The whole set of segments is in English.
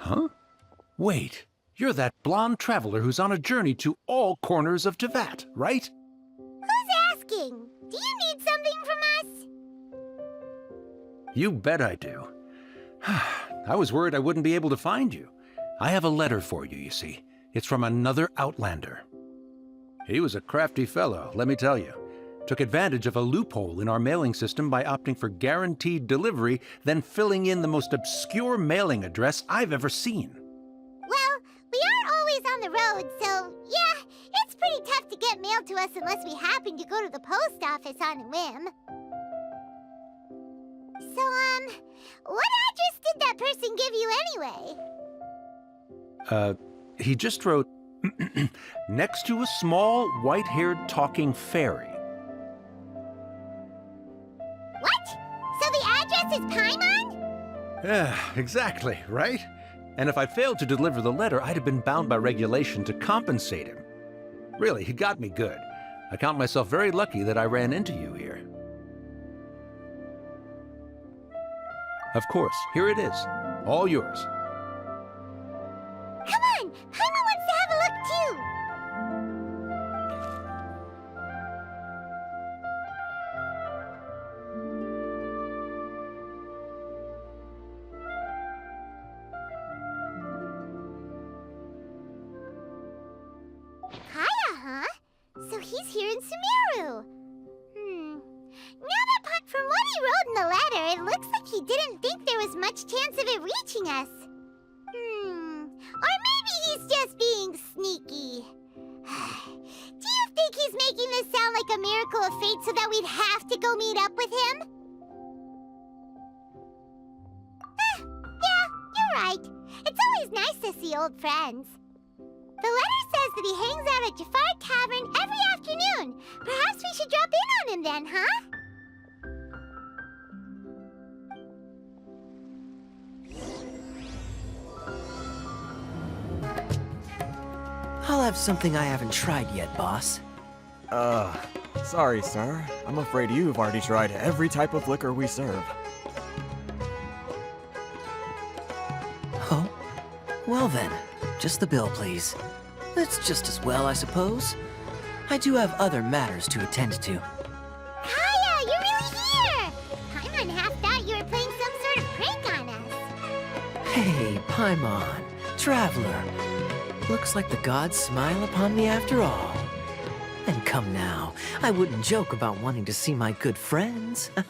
Huh? Wait, you're that blonde traveler who's on a journey to all corners of Teyvat, right? Who's asking? Do you need something from us? You bet I do. I was worried I wouldn't be able to find you. I have a letter for you, you see. It's from another Outlander. He was a crafty fellow, let me tell you. Took advantage of a loophole in our mailing system by opting for guaranteed delivery, then filling in the most obscure mailing address I've ever seen. Well, we aren't always on the road, so yeah, it's pretty tough to get mail to us unless we happen to go to the post office on a whim. So, what address did that person give you anyway? He just wrote, next to a small, white-haired talking fairy. What? So the address is Paimon? Yeah, exactly, right? And if I failed to deliver the letter, I'd have been bound by regulation to compensate him. Really, he got me good. I count myself very lucky that I ran into you here. Of course, here it is. All yours. Come on! Paimon wants to have a look too! Kaya, huh? So he's here in Sumeru. Now that from what he wrote in the letter, it looks like he didn't think there was much chance of it reaching us. Or maybe he's just being sneaky. Do you think he's making this sound like a miracle of fate so that we'd have to go meet up with him? Yeah, you're right. It's always nice to see old friends. The letter says that he hangs out at Jafar Tavern every afternoon. Perhaps we should drop in on him then, huh? I'll have something I haven't tried yet, boss. Sorry, sir. I'm afraid you've already tried every type of liquor we serve. Oh? Well then, just the bill, please. That's just as well, I suppose. I do have other matters to attend to. Kaya, you're really here! Paimon half thought you were playing some sort of prank on us. Hey, Paimon, traveler. Looks like the gods smile upon me after all. And come now, I wouldn't joke about wanting to see my good friends. Wait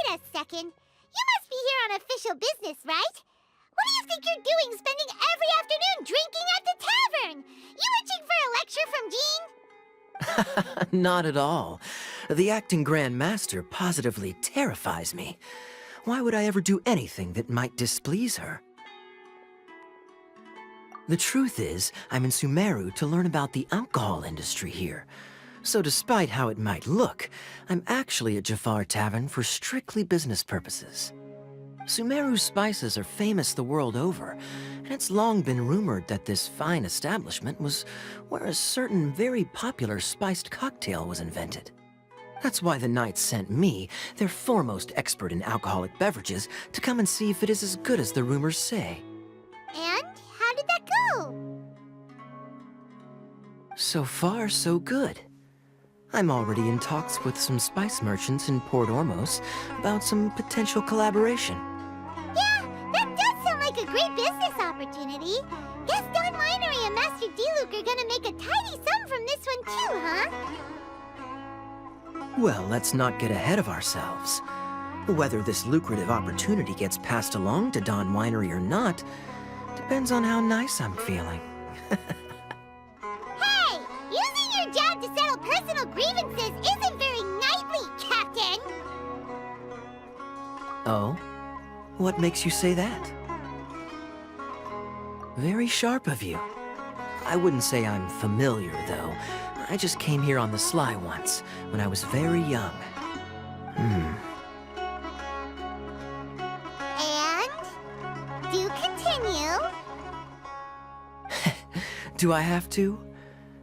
a second. You must be here on official business, right? What do you think you're doing spending every afternoon drinking at the tavern? You itching for a lecture from Jean? Not at all. The acting Grand Master positively terrifies me. Why would I ever do anything that might displease her? The truth is, I'm in Sumeru to learn about the alcohol industry here. So despite how it might look, I'm actually at Jafar Tavern for strictly business purposes. Sumeru's spices are famous the world over, and it's long been rumored that this fine establishment was where a certain very popular spiced cocktail was invented. That's why the Knights sent me, their foremost expert in alcoholic beverages, to come and see if it is as good as the rumors say. And how did that go? So far, so good. I'm already in talks with some spice merchants in Port Ormos about some potential collaboration. Yeah, that does sound like a great business opportunity. Guess Don Winery and Master D-Luke are gonna make a tidy sum from this one too, huh? Well, let's not get ahead of ourselves. Whether this lucrative opportunity gets passed along to Don Winery or not depends on how nice I'm feeling. Hey! Using your job to settle personal grievances isn't very knightly, Captain! Oh? What makes you say that? Very sharp of you. I wouldn't say I'm familiar, though. I just came here on the sly once, when I was very young. And? Do continue. Do I have to?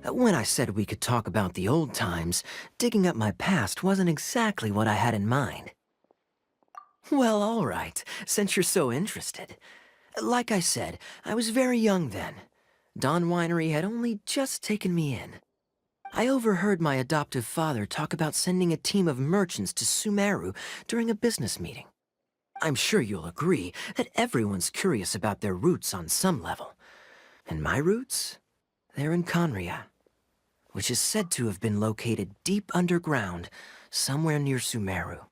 When I said we could talk about the old times, digging up my past wasn't exactly what I had in mind. Well, all right, since you're so interested. Like I said, I was very young then. Dawn Winery had only just taken me in. I overheard my adoptive father talk about sending a team of merchants to Sumeru during a business meeting. I'm sure you'll agree that everyone's curious about their roots on some level. And my roots? They're in Conria, which is said to have been located deep underground, somewhere near Sumeru.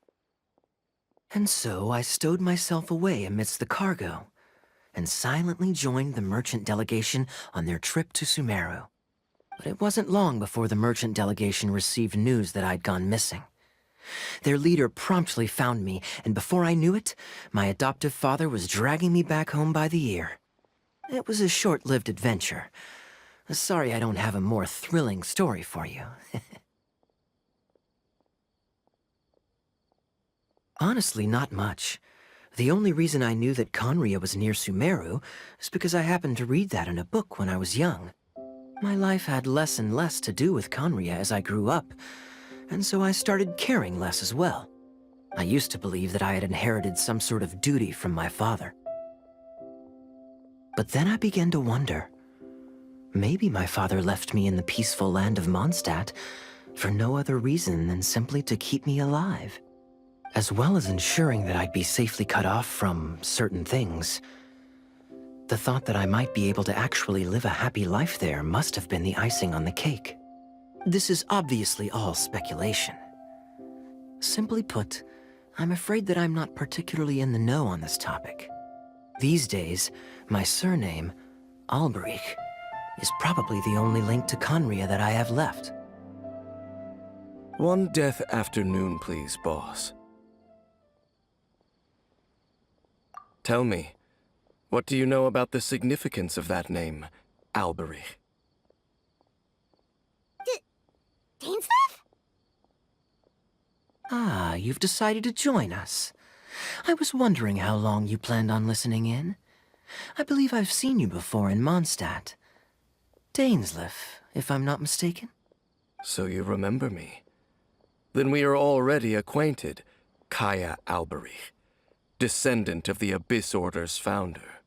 And so I stowed myself away amidst the cargo, and silently joined the merchant delegation on their trip to Sumeru. But it wasn't long before the merchant delegation received news that I'd gone missing. Their leader promptly found me, and before I knew it, my adoptive father was dragging me back home by the ear. It was a short-lived adventure. Sorry I don't have a more thrilling story for you. Honestly, not much. The only reason I knew that Conria was near Sumeru is because I happened to read that in a book when I was young. My life had less and less to do with Conria as I grew up, and so I started caring less as well. I used to believe that I had inherited some sort of duty from my father. But then I began to wonder. Maybe my father left me in the peaceful land of Mondstadt for no other reason than simply to keep me alive. As well as ensuring that I'd be safely cut off from certain things. The thought that I might be able to actually live a happy life there must have been the icing on the cake. This is obviously all speculation. Simply put, I'm afraid that I'm not particularly in the know on this topic. These days, my surname, Alberich, is probably the only link to Conria that I have left. One death afternoon, please, boss. Tell me, what do you know about the significance of that name, Alberich? Dainsleif? Ah, you've decided to join us. I was wondering how long you planned on listening in. I believe I've seen you before in Mondstadt. Dainsleif, if I'm not mistaken. So you remember me. Then we are already acquainted, Kaya Alberich, descendant of the Abyss Order's founder.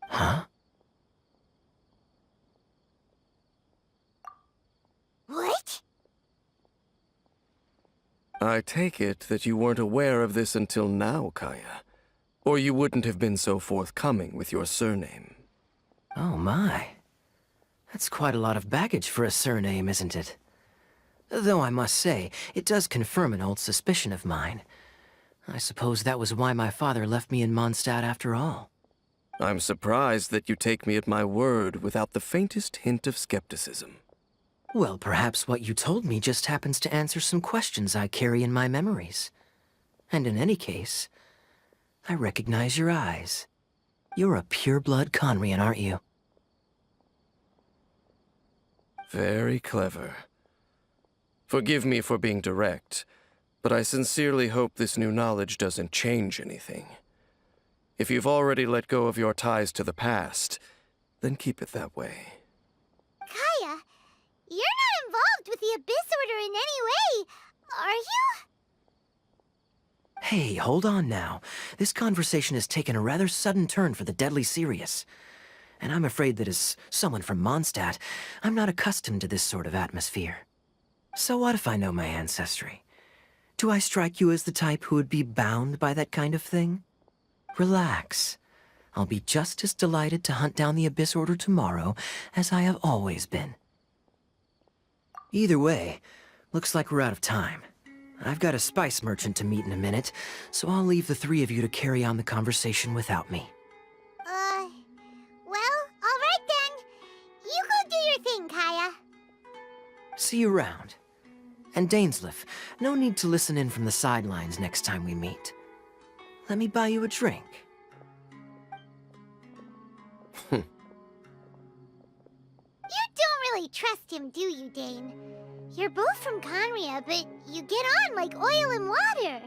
Huh? What? I take it that you weren't aware of this until now, Kaya. Or you wouldn't have been so forthcoming with your surname. Oh my. That's quite a lot of baggage for a surname, isn't it? Though I must say, it does confirm an old suspicion of mine. I suppose that was why my father left me in Mondstadt after all. I'm surprised that you take me at my word without the faintest hint of skepticism. Well, perhaps what you told me just happens to answer some questions I carry in my memories. And in any case, I recognize your eyes. You're a pure-blood Conrian, aren't you? Very clever. Forgive me for being direct, but I sincerely hope this new knowledge doesn't change anything. If you've already let go of your ties to the past, then keep it that way. Kaya, you're not involved with the Abyss Order in any way, are you? Hey, hold on now. This conversation has taken a rather sudden turn for the deadly serious. And I'm afraid that as someone from Mondstadt, I'm not accustomed to this sort of atmosphere. So what if I know my ancestry? Do I strike you as the type who would be bound by that kind of thing? Relax. I'll be just as delighted to hunt down the Abyss Order tomorrow as I have always been. Either way, looks like we're out of time. I've got a spice merchant to meet in a minute, so I'll leave the three of you to carry on the conversation without me. Well, all right then. You go do your thing, Kaya. See you around. And Dainsleif, no need to listen in from the sidelines next time we meet. Let me buy you a drink. You don't really trust him, do you, Dane? You're both from Conria, but you get on like oil and water.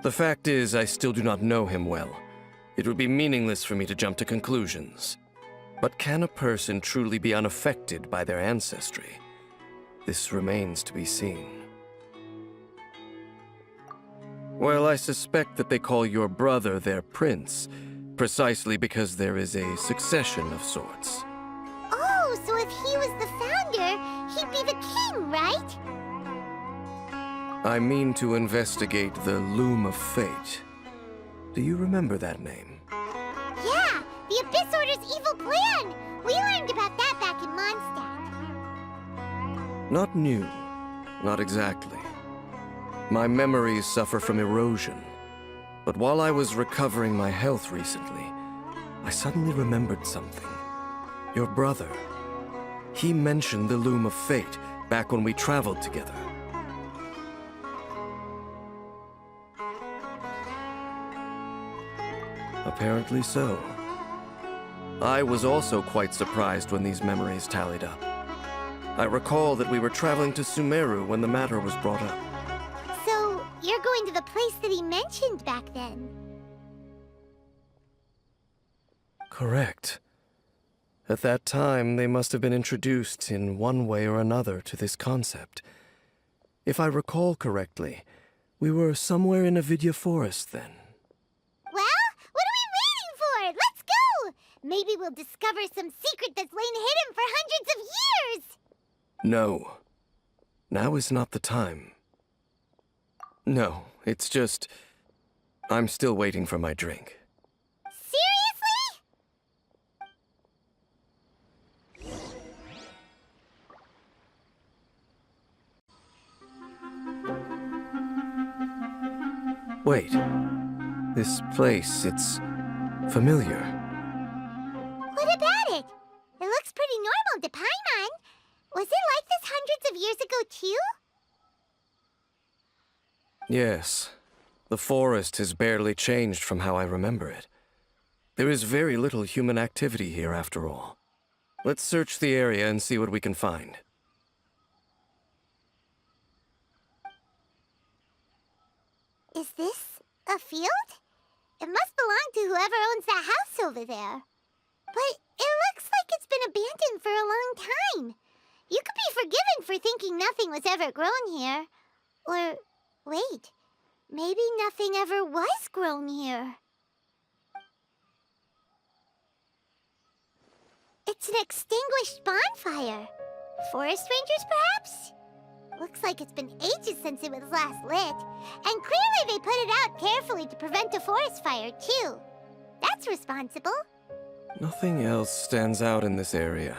The fact is, I still do not know him well. It would be meaningless for me to jump to conclusions. But can a person truly be unaffected by their ancestry? This remains to be seen. Well, I suspect that they call your brother their prince, precisely because there is a succession of sorts. Oh, so if he was the founder, he'd be the king, right? I mean to investigate the Loom of Fate. Do you remember that name? Yeah, the Abyss Order's evil plan! We learned about that back in Mondstadt. Not new. Not exactly. My memories suffer from erosion. But while I was recovering my health recently, I suddenly remembered something. Your brother. He mentioned the Loom of Fate back when we traveled together. Apparently so. I was also quite surprised when these memories tallied up. I recall that we were traveling to Sumeru when the matter was brought up. So, you're going to the place that he mentioned back then? Correct. At that time, they must have been introduced in one way or another to this concept. If I recall correctly, we were somewhere in Avidya Forest then. Well, what are we waiting for? Let's go! Maybe we'll discover some secret that's lain hidden for hundreds of years! No. Now is not the time. No, it's just... I'm still waiting for my drink. Wait. This place, it's familiar. What about it? It looks pretty normal to Paimon. Was it like this hundreds of years ago, too? Yes. The forest has barely changed from how I remember it. There is very little human activity here, after all. Let's search the area and see what we can find. Is this a field? It must belong to whoever owns that house over there. But it looks like it's been abandoned for a long time. You could be forgiven for thinking nothing was ever grown here. Or, wait, maybe nothing ever was grown here. It's an extinguished bonfire. Forest rangers, perhaps? Looks like it's been ages since it was last lit. And clearly they put it out carefully to prevent a forest fire, too. That's responsible. Nothing else stands out in this area.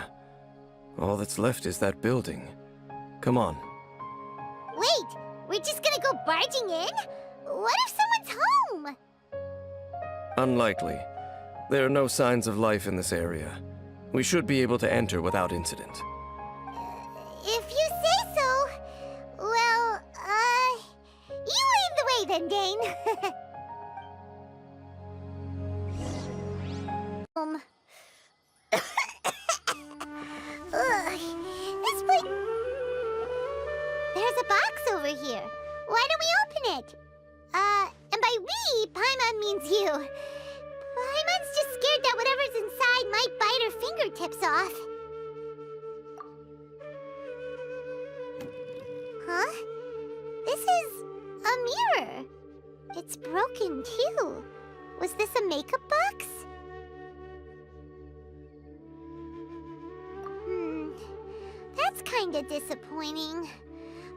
All that's left is that building. Come on. Wait, we're just gonna go barging in? What if someone's home? Unlikely. There are no signs of life in this area. We should be able to enter without incident. If you say so. Well, you lead the way then, Dane. Ugh, this place... There's a box over here. Why don't we open it? And by we, Paimon means you. Paimon's just scared that whatever's inside might bite her fingertips off. Huh? This is a mirror. It's broken, too. Was this a makeup box? That's kinda disappointing.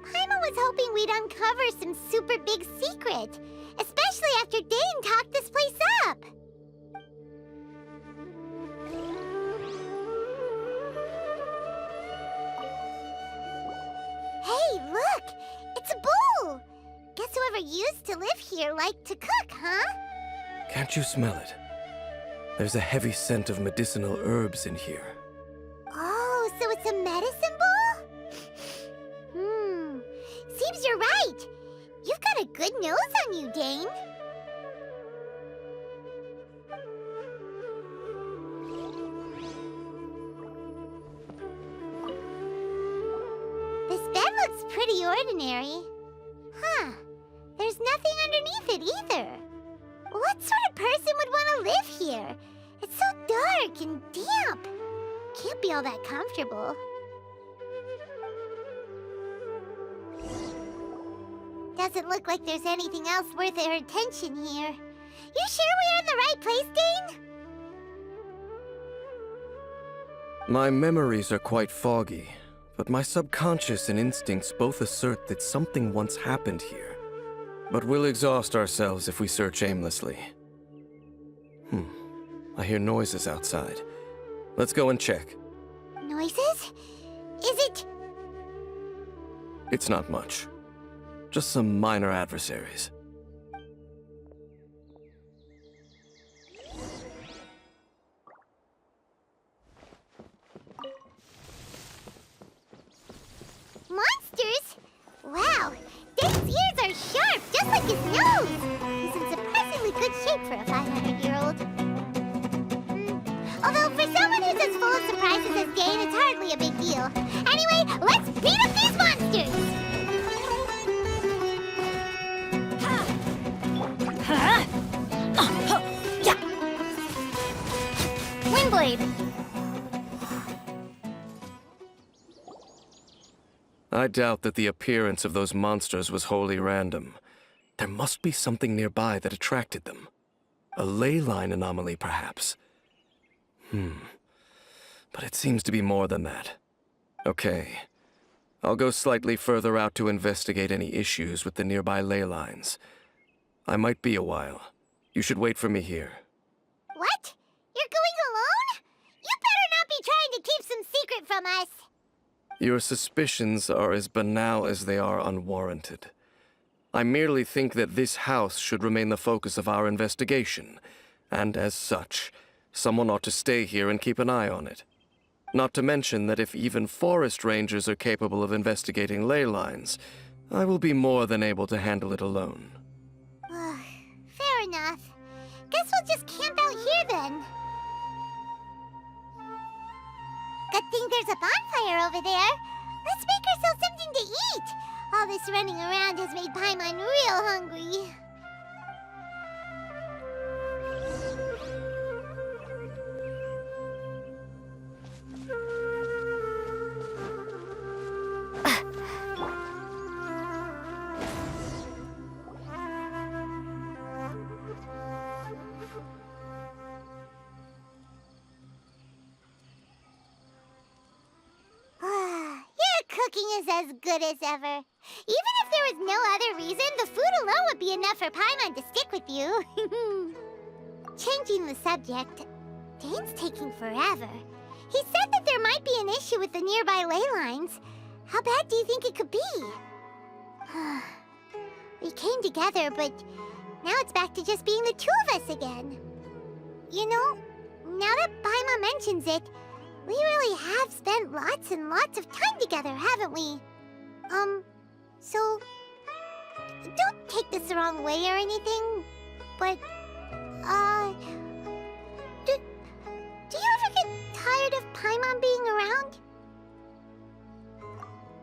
Paimon was hoping we'd uncover some super big secret, especially after Dane talked this place up. Hey, look! It's a bowl! Guess whoever used to live here liked to cook, huh? Can't you smell it? There's a heavy scent of medicinal herbs in here. Oh, so it's a medicine bowl? Seems you're right. You've got a good nose on you, Dane. This bed looks pretty ordinary. Huh. There's nothing underneath it either. What sort of person would want to live here? It's so dark and damp. Can't be all that comfortable. Doesn't look like there's anything else worth our attention here. You sure we're in the right place, Dane? My memories are quite foggy, but my subconscious and instincts both assert that something once happened here. But we'll exhaust ourselves if we search aimlessly. I hear noises outside. Let's go and check. Noises? Is it... It's not much. Just some minor adversaries. monsters? Wow, Dane's ears are sharp, just like his nose. He's in surprisingly good shape for a 500-year-old. Although for someone who's as full of surprises as Dane, it's hardly a big deal. Anyway, let's beat up these monsters! Windblade! I doubt that the appearance of those monsters was wholly random. There must be something nearby that attracted them. A ley line anomaly, perhaps. But it seems to be more than that. Okay. I'll go slightly further out to investigate any issues with the nearby ley lines. I might be a while. You should wait for me here. What? You're going alone? You better not be trying to keep some secret from us. Your suspicions are as banal as they are unwarranted. I merely think that this house should remain the focus of our investigation, and as such, someone ought to stay here and keep an eye on it. Not to mention that if even forest rangers are capable of investigating ley lines, I will be more than able to handle it alone. Fair enough. Guess we'll just camp out here then. Good thing there's a bonfire over there. Let's make ourselves something to eat. All this running around has made Paimon real hungry. Cooking is as good as ever. Even if there was no other reason, the food alone would be enough for Paimon to stick with you. Changing the subject, Dane's taking forever. He said that there might be an issue with the nearby ley lines. How bad do you think it could be? We came together, but now it's back to just being the two of us again. You know, now that Paimon mentions it, we really have spent lots and lots of time together, haven't we? So... don't take this the wrong way or anything, but... Do you ever get tired of Paimon being around?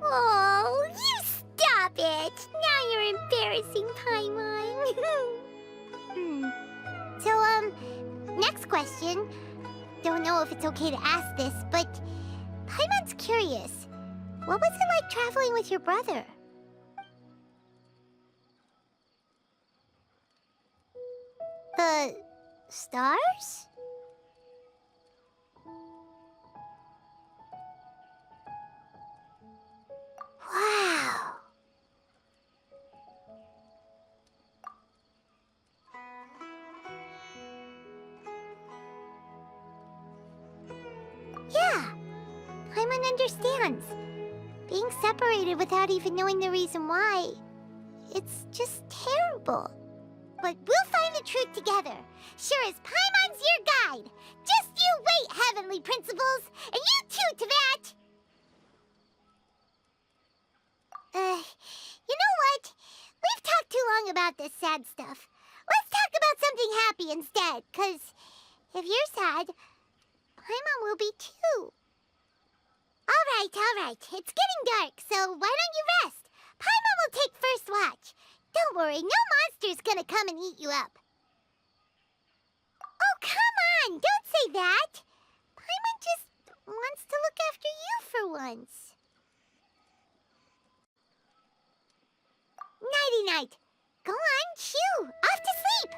Oh, you stop it! Now you're embarrassing Paimon. So, next question. Don't know if it's okay to ask this, but Paimon's curious. What was it like traveling with your brother? The stars? Wow. Yeah, Paimon understands. Being separated without even knowing the reason why, it's just terrible. But we'll find the truth together. Sure as Paimon's your guide. Just you wait, Heavenly Principles, and you too, Teyvat. You know what? We've talked too long about this sad stuff. Let's talk about something happy instead, 'cause if you're sad, Paimon will be too. All right. It's getting dark, so why don't you rest? Paimon will take first watch. Don't worry, no monster's gonna come and eat you up. Oh, come on! Don't say that! Paimon just wants to look after you for once. night. Go on, shoo! Off to sleep!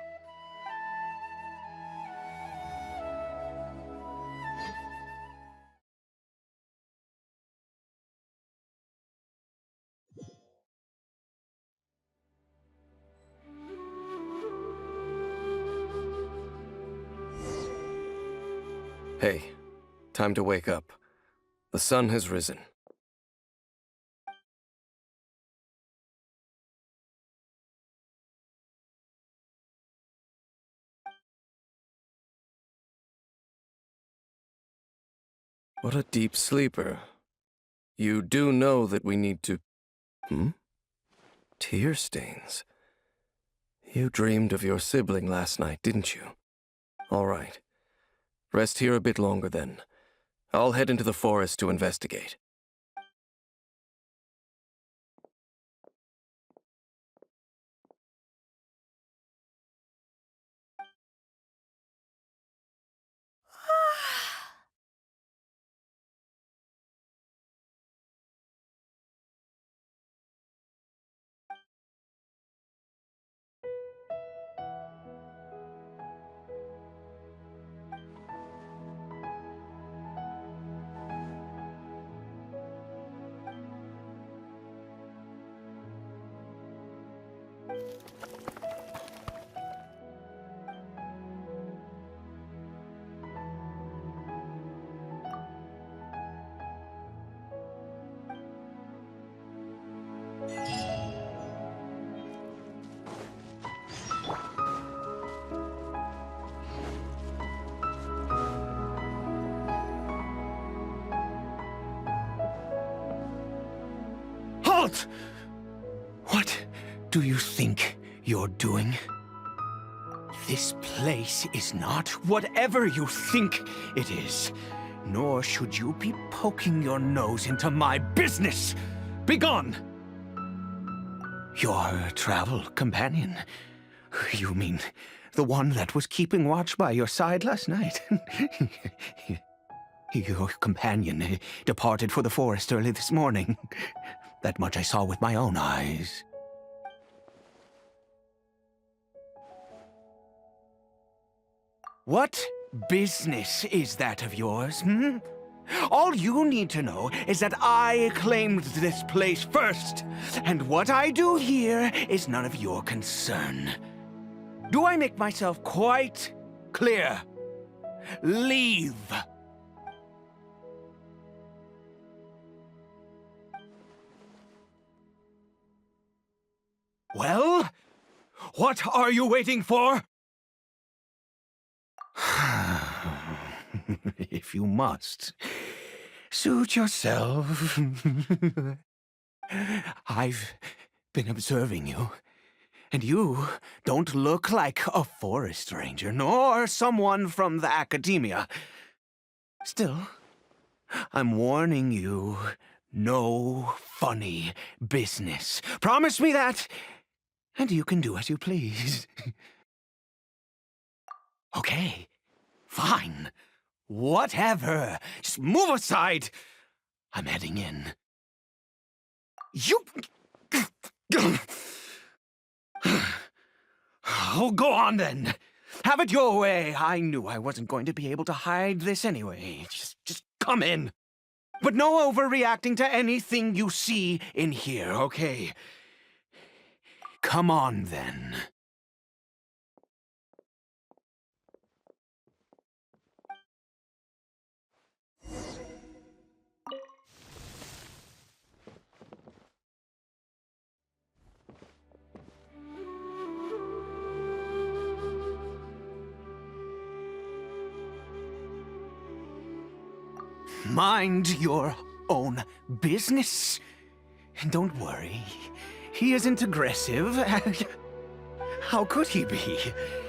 Hey, time to wake up. The sun has risen. What a deep sleeper. You do know that we need to... Tear stains. You dreamed of your sibling last night, didn't you? All right. Rest here a bit longer then. I'll head into the forest to investigate. Halt! What do you think you're doing? This place is not whatever you think it is. Nor should you be poking your nose into my business. Begone! Your travel companion. You mean the one that was keeping watch by your side last night? Your companion departed for the forest early this morning. That much I saw with my own eyes. What business is that of yours, All you need to know is that I claimed this place first, and what I do here is none of your concern. Do I make myself quite clear? Leave! Well, what are you waiting for? If you must, suit yourself. I've been observing you, and you don't look like a forest ranger, nor someone from the academia. Still, I'm warning you, no funny business. Promise me that, and you can do as you please. Okay, fine. Whatever. Just move aside. I'm heading in. You... Oh, go on then. Have it your way. I knew I wasn't going to be able to hide this anyway. Just come in. But no overreacting to anything you see in here, okay? Come on then. Mind your own business. And don't worry, he isn't aggressive. How could he be?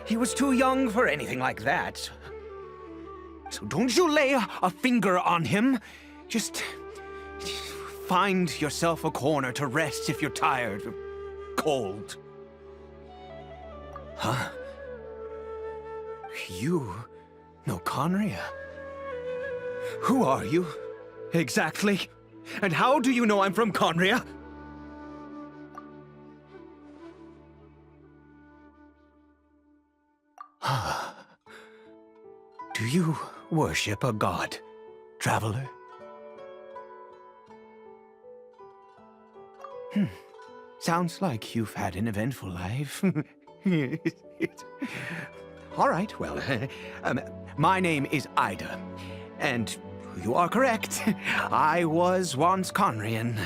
He was too young for anything like that. So don't you lay a finger on him. Just find yourself a corner to rest if you're tired or cold. Huh? You know Conria? Who are you, exactly? And how do you know I'm from Conria? Do you worship a god, traveler? Sounds like you've had an eventful life. All right, well, my name is Ida, and you are correct. I was once Conrian.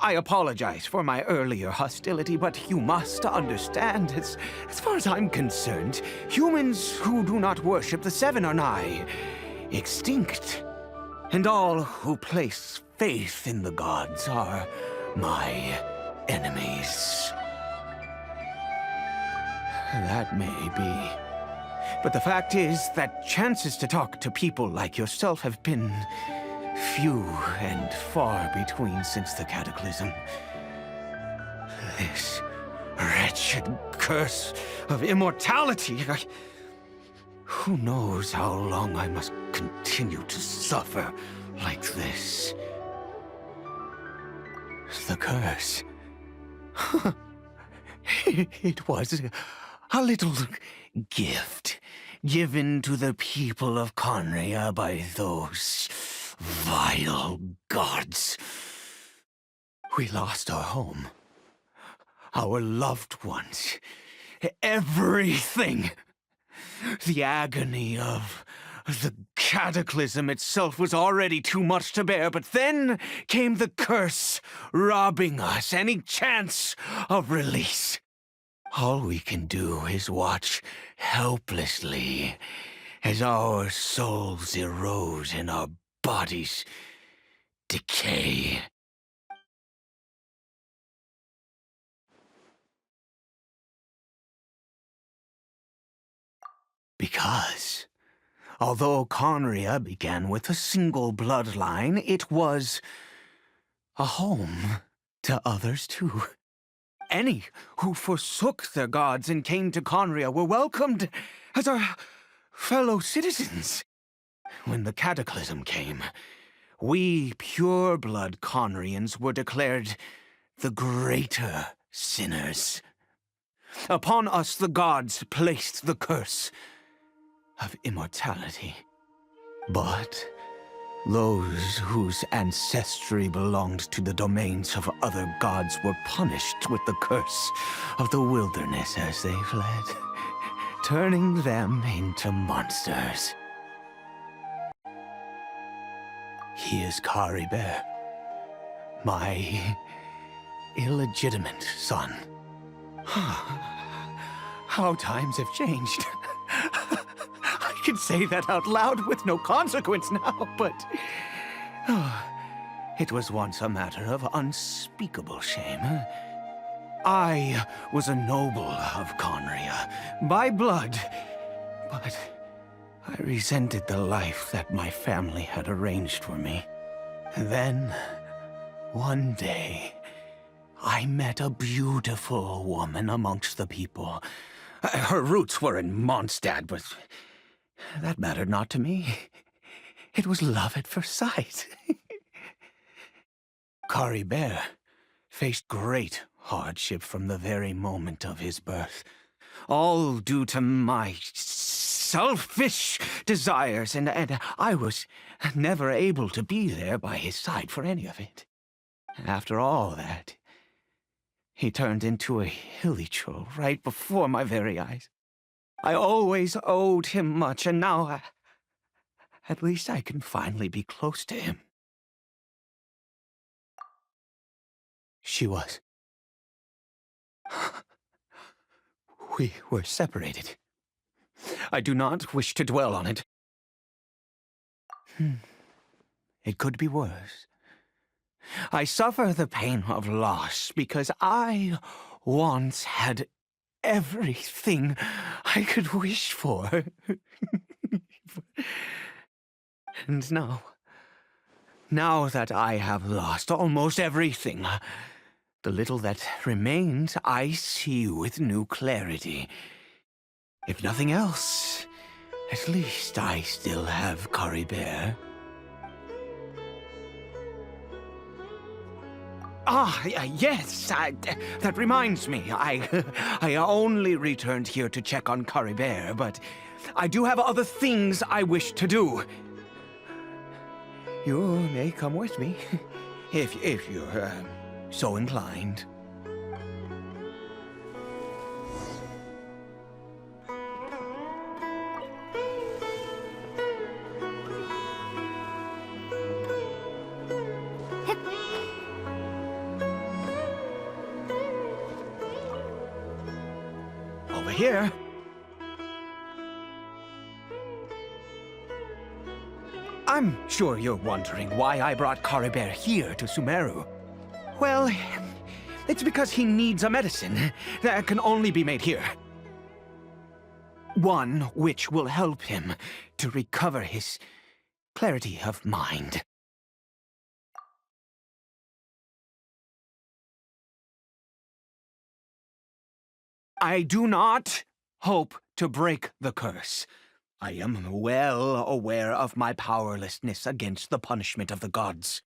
I apologize for my earlier hostility, but you must understand, as far as I'm concerned, humans who do not worship the Seven are nigh extinct. And all who place faith in the gods are my enemies. That may be. But the fact is that chances to talk to people like yourself have been few and far between since the cataclysm. This wretched curse of immortality. Who knows how long I must continue to suffer like this? The curse. It was a little gift given to the people of Conria by those vile gods. We lost our home, our loved ones, everything. The agony of the cataclysm itself was already too much to bear, but then came the curse, robbing us any chance of release. All we can do is watch helplessly as our souls erode and our bodies decay. Because, although Conria began with a single bloodline, it was a home to others too. Any who forsook their gods and came to Conria were welcomed as our fellow citizens. When the cataclysm came, we pure-blood Conrians were declared the greater sinners. Upon us the gods placed the curse of immortality. But those whose ancestry belonged to the domains of other gods were punished with the curse of the wilderness as they fled, turning them into monsters. He is Caribert, my illegitimate son. How times have changed. I can say that out loud with no consequence now, but it was once a matter of unspeakable shame. I was a noble of Conria, by blood, but I resented the life that my family had arranged for me. Then, one day, I met a beautiful woman amongst the people. Her roots were in Mondstadt, but that mattered not to me. It was love at first sight. Caribert faced great hardship from the very moment of his birth, all due to my selfish desires, and I was never able to be there by his side for any of it. After all that, he turned into a hilichurl right before my very eyes. I always owed him much, and now at least I can finally be close to him. She was. We were separated. I do not wish to dwell on it. It could be worse. I suffer the pain of loss because I once had everything I could wish for. And now that I have lost almost everything, the little that remains I see with new clarity. If nothing else, at least I still have Caribert. Yes, that reminds me. I only returned here to check on Caribert, but I do have other things I wish to do. You may come with me, if you're so inclined. Over here. I'm sure you're wondering why I brought Caribert here to Sumeru. Well, it's because he needs a medicine that can only be made here. One which will help him to recover his clarity of mind. I do not hope to break the curse. I am well aware of my powerlessness against the punishment of the gods.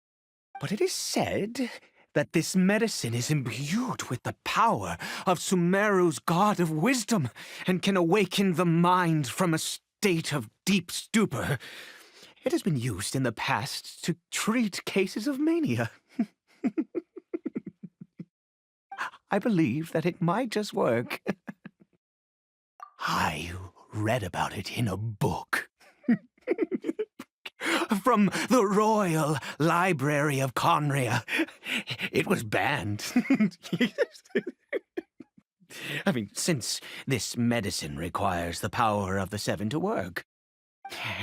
But it is said that this medicine is imbued with the power of Sumeru's god of wisdom and can awaken the mind from a state of deep stupor. It has been used in the past to treat cases of mania. I believe that it might just work. I read about it in a book. From the Royal Library of Conria. It was banned. I mean, since this medicine requires the power of the Seven to work.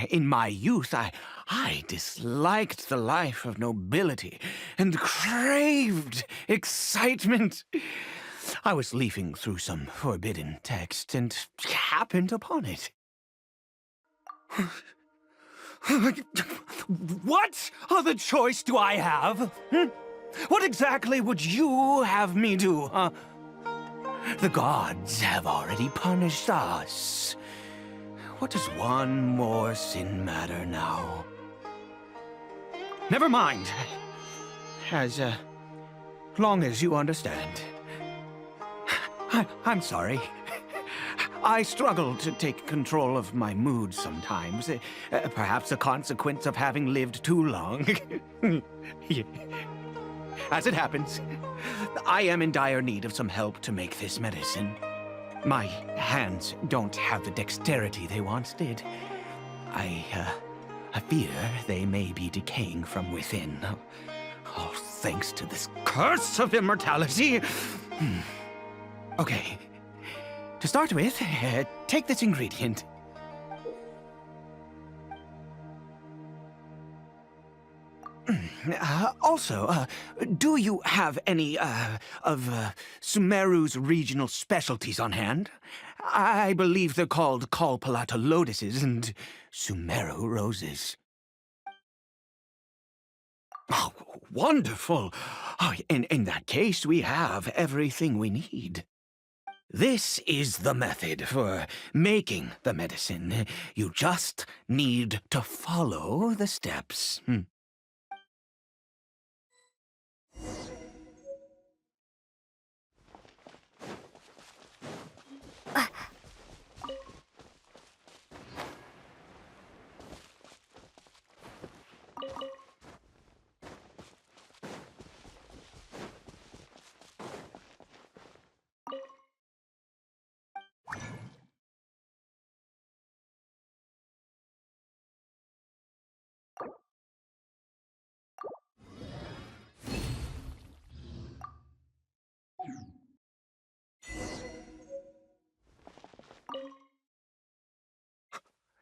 In my youth, I disliked the life of nobility and craved excitement. I was leafing through some forbidden text and happened upon it. What other choice do I have? What exactly would you have me do, huh? The gods have already punished us. What does one more sin matter now? Never mind. As long as you understand. I'm sorry. I struggle to take control of my mood sometimes. Perhaps a consequence of having lived too long. As it happens, I am in dire need of some help to make this medicine. My hands don't have the dexterity they once did. I fear they may be decaying from within. Oh, thanks to this curse of immortality. Okay. To start with, take this ingredient. Also, do you have any, of Sumeru's regional specialties on hand? I believe they're called Kalpalata lotuses and Sumeru roses. Oh, wonderful! Oh, in that case, we have everything we need. This is the method for making the medicine. You just need to follow the steps.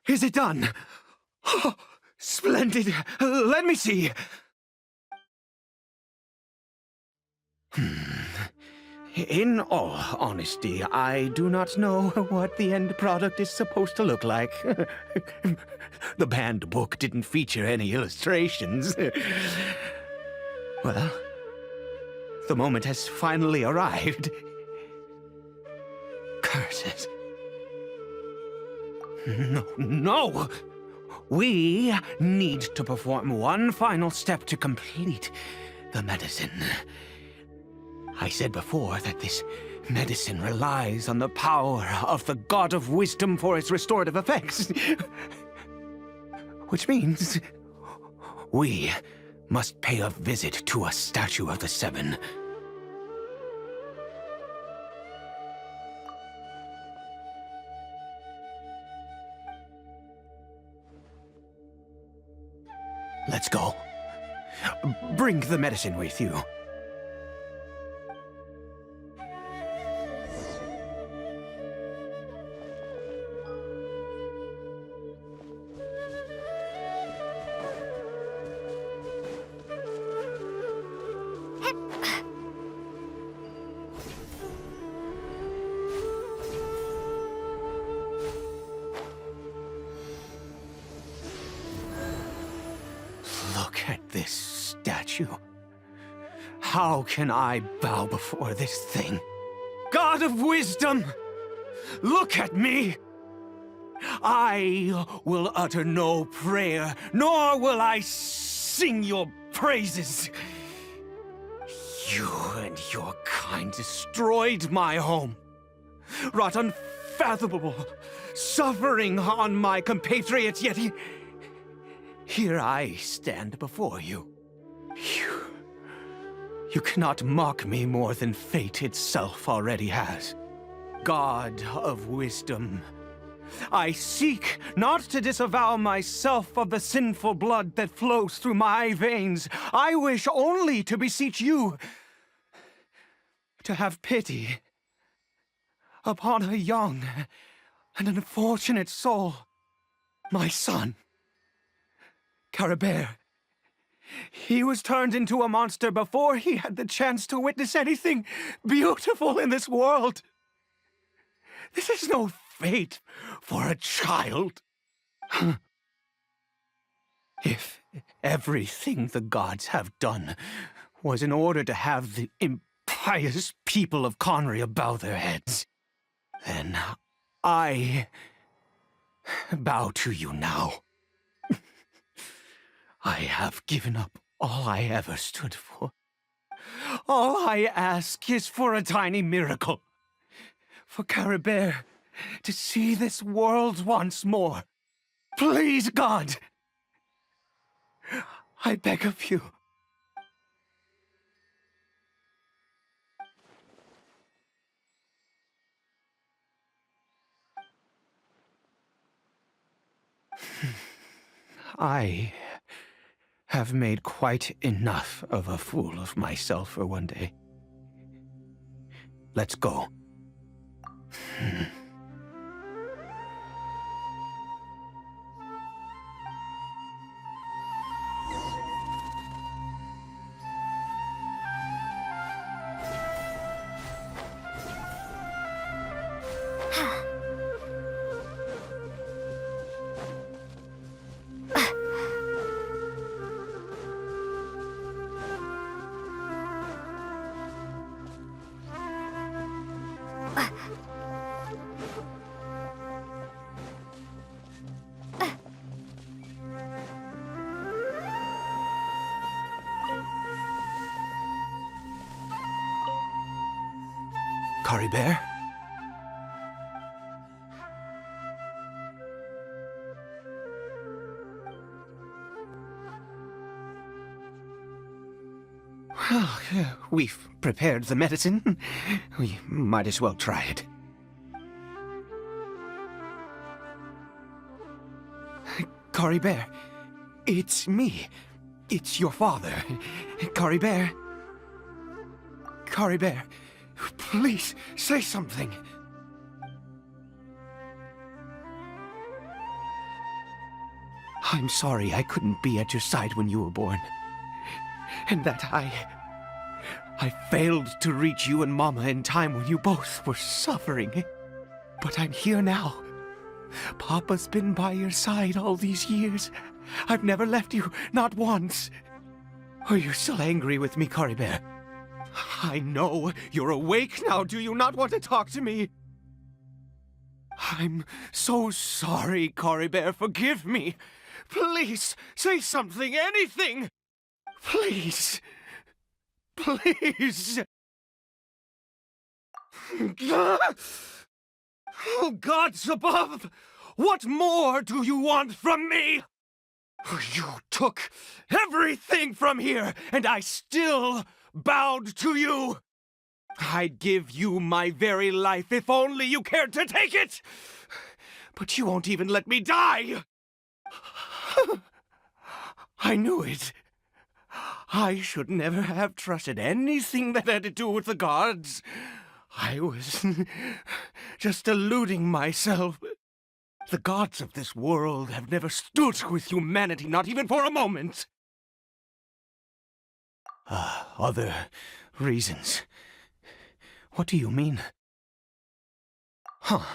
Is it done? Oh, splendid. Let me see. In all honesty, I do not know what the end product is supposed to look like. The banned book didn't feature any illustrations. Well, the moment has finally arrived. Curses. No! We need to perform one final step to complete the medicine. I said before that this Medicine relies on the power of the God of Wisdom for its restorative effects. Which means we must pay a visit to a statue of the Seven. Let's go. Bring the medicine with you. Look at this statue. How can I bow before this thing? God of wisdom! Look at me! I will utter no prayer, nor will I sing your praises. You and your kind destroyed my home, wrought unfathomable suffering on my compatriots, yet here I stand before you. You cannot mock me more than fate itself already has. God of wisdom, I seek not to disavow myself of the sinful blood that flows through my veins. I wish only to beseech you to have pity upon a young and unfortunate soul, my son, Caribert. He was turned into a monster before he had the chance to witness anything beautiful in this world. This is no fate for a child. If everything the gods have done was in order to have the impious people of Conria bow their heads, then I bow to you now. I have given up all I ever stood for. All I ask is for a tiny miracle. For Caribert to see this world once more. Please, God! I beg of you. I have made quite enough of a fool of myself for one day. Let's go. Caribert? Well, we've prepared the medicine. We might as well try it. Caribert, it's me. It's your father. Caribert. Caribert, please say something. I'm sorry I couldn't be at your side when you were born. And that I failed to reach you and Mama in time when you both were suffering. But I'm here now. Papa's been by your side all these years. I've never left you, not once. Are you still angry with me, Caribert? I know you're awake now. Do you not want to talk to me? I'm so sorry, Caribert. Forgive me. Please, say something, anything. Please. Please. Oh, gods above! What more do you want from me? You took everything from here, and I still bowed to you. I'd give you my very life if only you cared to take it. But you won't even let me die. I knew it. I should never have trusted anything that had to do with the gods. I was just deluding myself. The gods of this world have never stood with humanity, not even for a moment. Other reasons. What do you mean? Huh.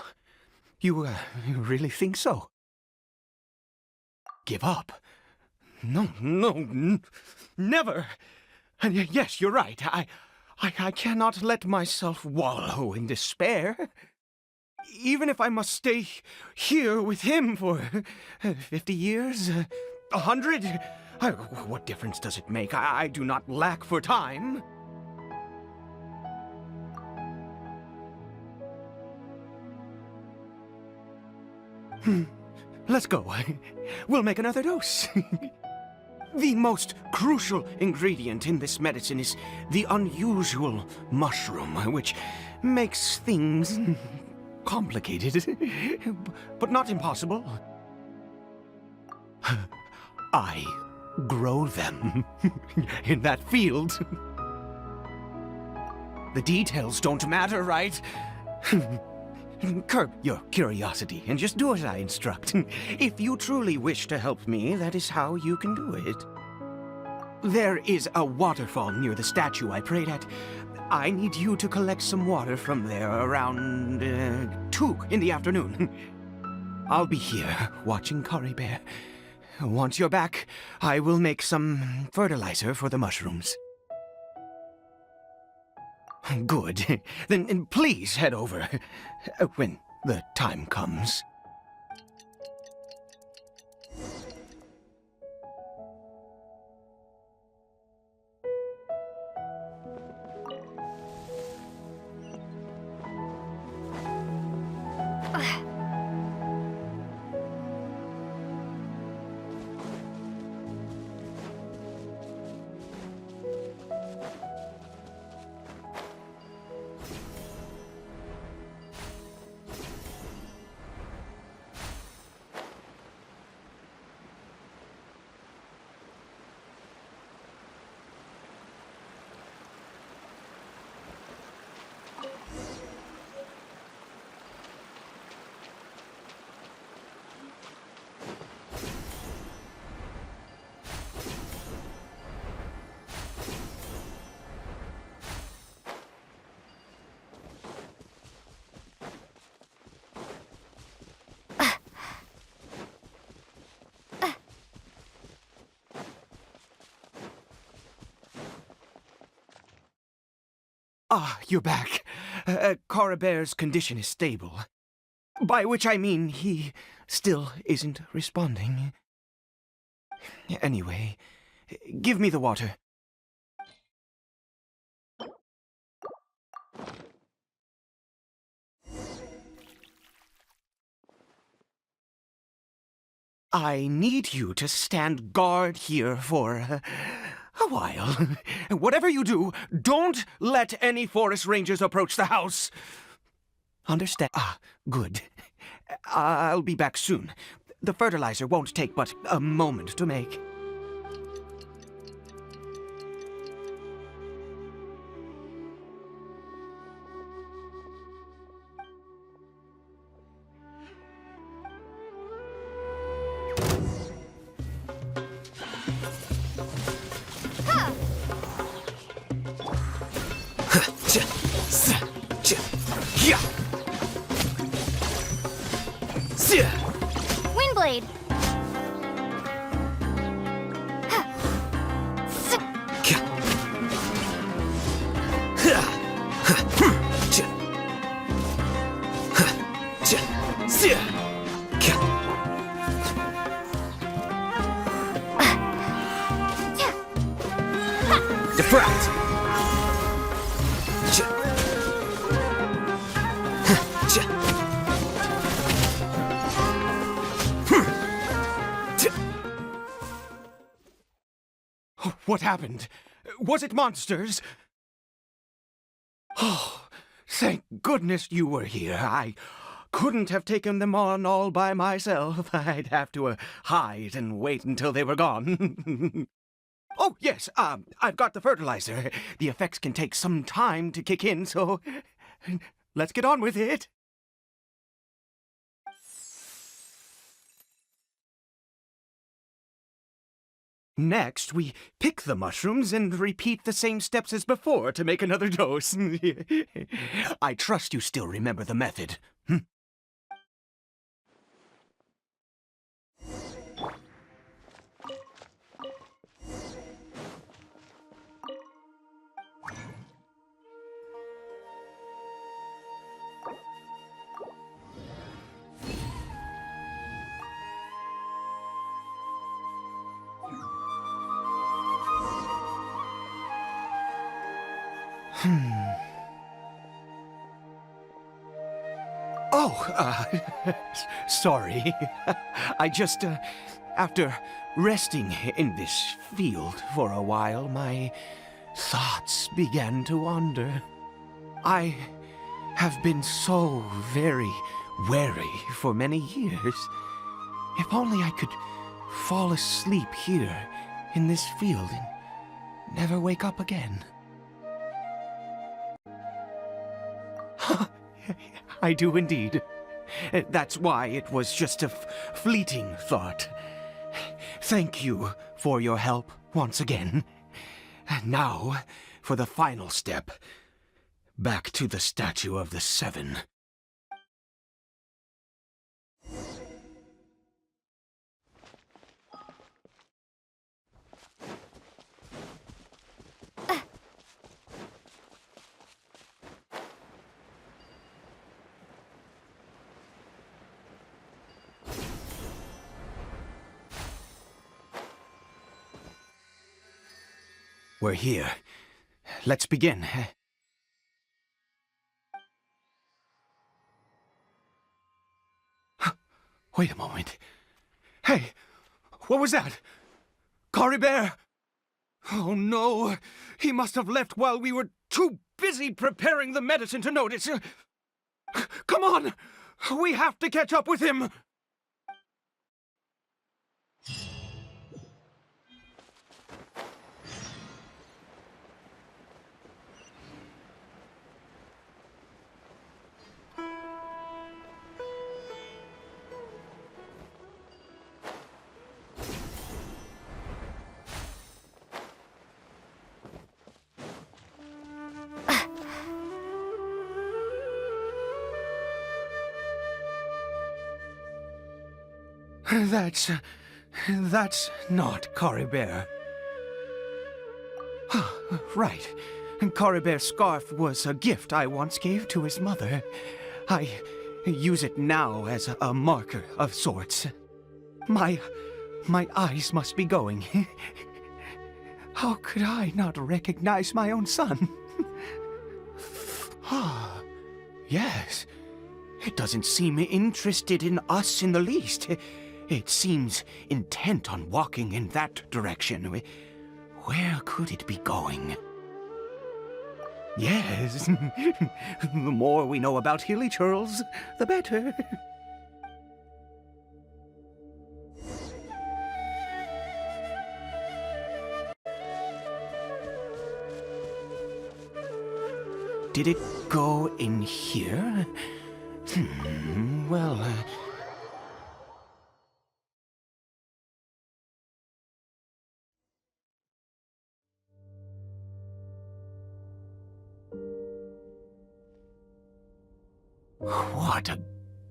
You really think so? Give up? No, never. And yes, you're right. I cannot let myself wallow in despair. Even if I must stay here with him for 50 years, 100, what difference does it make? I do not lack for time. Let's go. We'll make another dose. The most crucial ingredient in this medicine is the unusual mushroom, which makes things complicated, but not impossible. I grow them in that field. The details don't matter, right? Curb your curiosity and just do as I instruct. If you truly wish to help me, that is how you can do it. There is a waterfall near the statue I prayed at. I need you to collect some water from there around 2 in the afternoon. I'll be here watching Caribert. Once you're back, I will make some fertilizer for the mushrooms. Good. Then please head over when the time comes. Ah, you're back. Caribert's condition is stable. By which I mean he still isn't responding. Anyway, give me the water. I need you to stand guard here for a while. Whatever you do, don't let any forest rangers approach the house. Understand? Ah, good. I'll be back soon. The fertilizer won't take but a moment to make. Windblade. Defract! What happened? Was it monsters? Oh, thank goodness you were here. I couldn't have taken them on all by myself. I'd have to hide and wait until they were gone. Oh, yes, I've got the fertilizer. The effects can take some time to kick in, so let's get on with it. Next, we pick the mushrooms and repeat the same steps as before to make another dose. I trust you still remember the method. Oh, sorry. I just, after resting in this field for a while, my thoughts began to wander. I have been so very wary for many years. If only I could fall asleep here in this field and never wake up again. I do indeed. That's why it was just a fleeting thought. Thank you for your help once again. Now, for the final step. Back to the Statue of the Seven. We're here. Let's begin. Wait a moment. Hey, what was that? Caribert! Oh no, he must have left while we were too busy preparing the medicine to notice. Come on, we have to catch up with him. That's not Caribert. Right. Caribert's scarf was a gift I once gave to his mother. I use it now as a marker of sorts. My eyes must be going. How could I not recognize my own son? Yes. It doesn't seem interested in us in the least. It seems intent on walking in that direction. Where could it be going? Yes. The more we know about Hilly Churls, the better. Did it go in here? Well... What a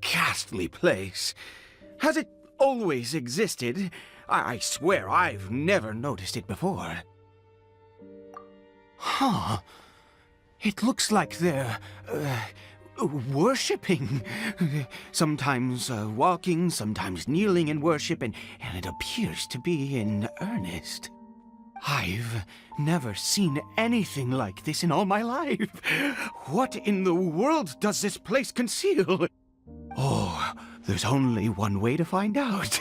ghastly place. Has it always existed? I swear I've never noticed it before. Huh. It looks like they're, worshipping. Sometimes walking, sometimes kneeling in worship, and it appears to be in earnest. I've never seen anything like this in all my life. What in the world does this place conceal? Oh, there's only one way to find out.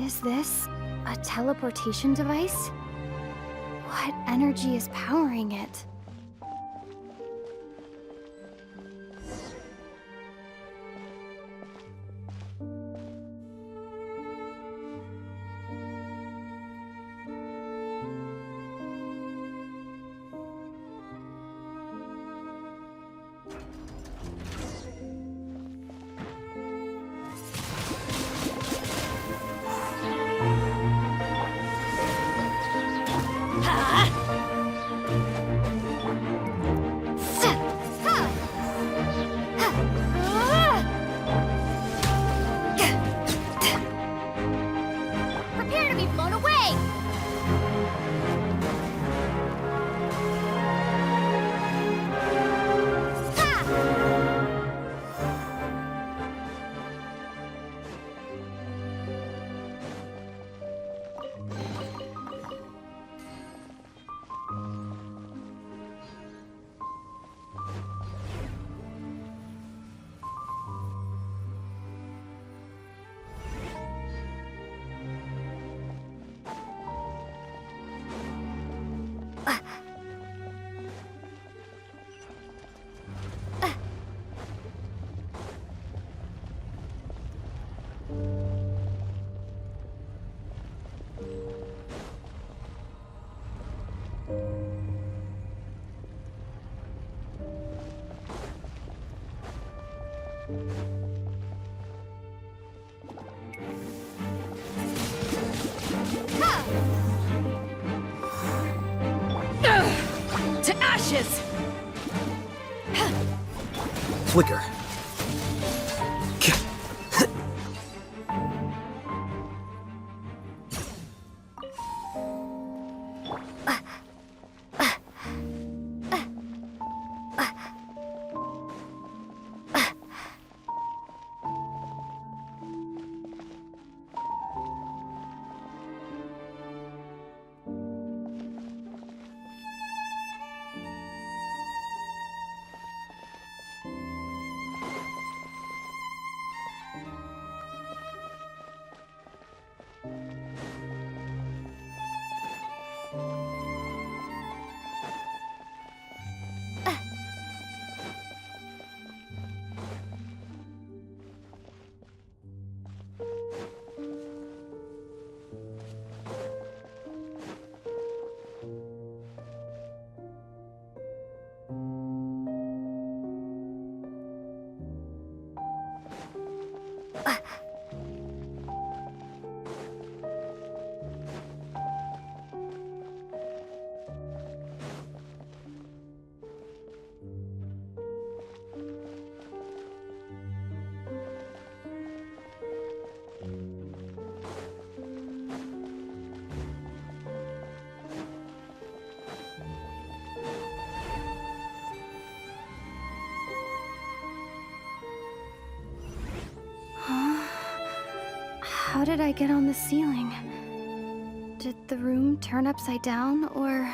Is this a teleportation device? What energy is powering it? Prepare to be blown away! To ashes! Flicker. How did I get on the ceiling? Did the room turn upside down, or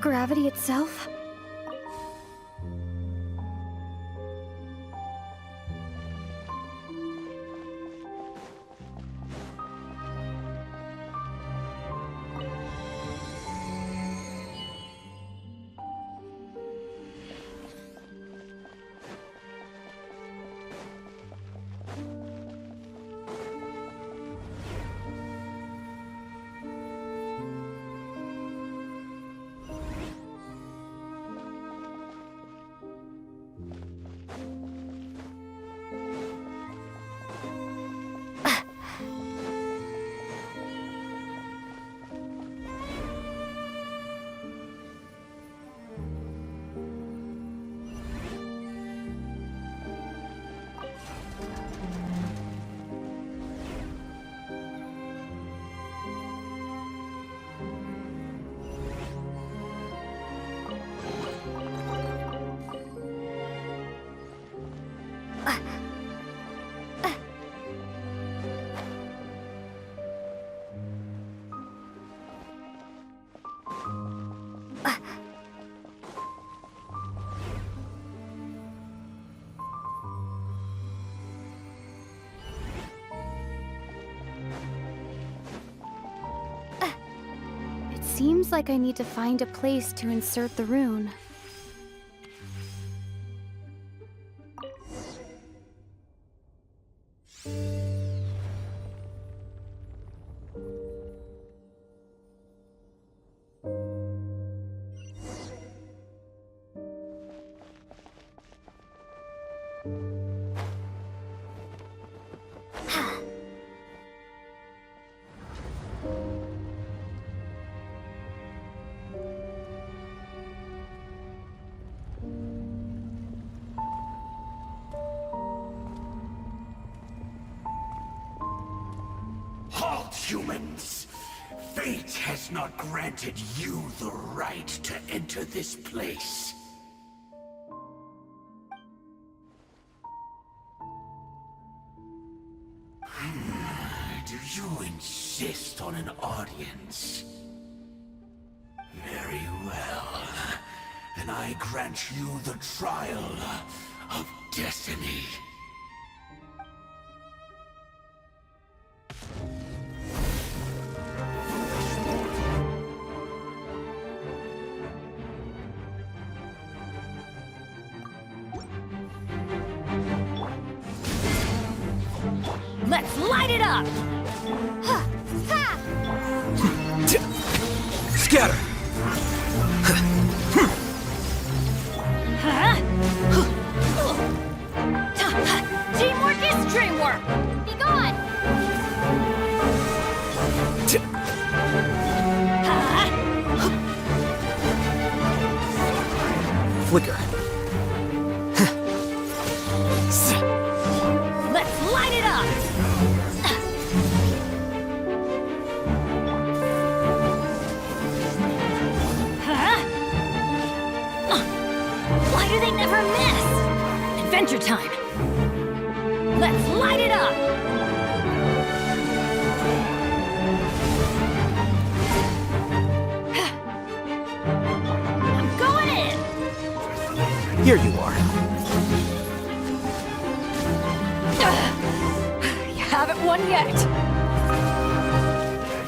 gravity itself? seems like I need to find a place to insert the rune. Halt, humans! Fate has not granted you the right to enter this place. Do you insist on an audience? Very well. Then I grant you the trial of destiny. Let's light it up! Scatter! Teamwork is dreamwork! Be gone! Flicker. Let's light it up! Why do they never miss? Adventure time! Let's light it up! I'm going in! Here you are. You haven't won yet!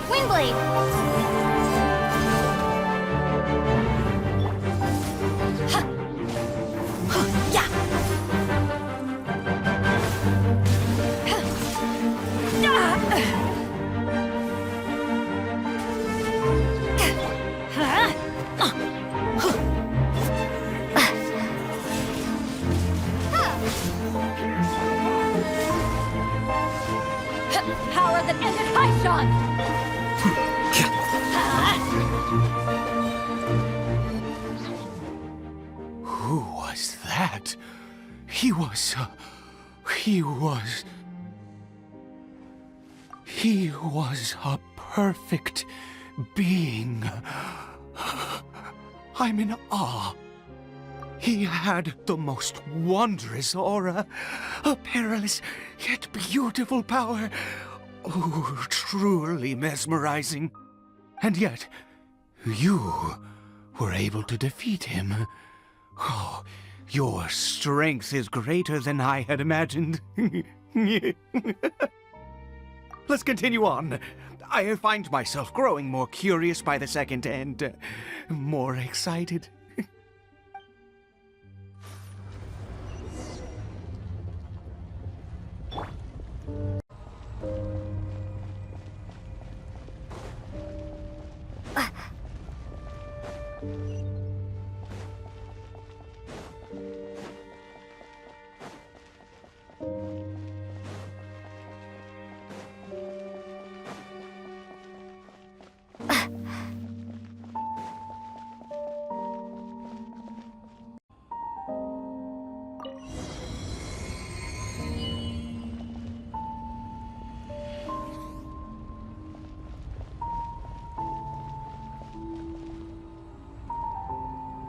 Windblade! Power that ended Haishan! Who was that? He was a perfect being. I'm in awe. He had the most wondrous aura, a perilous yet beautiful power. Oh, truly mesmerizing. And yet, you were able to defeat him. Oh, your strength is greater than I had imagined. Let's continue on. I find myself growing more curious by the second and more excited.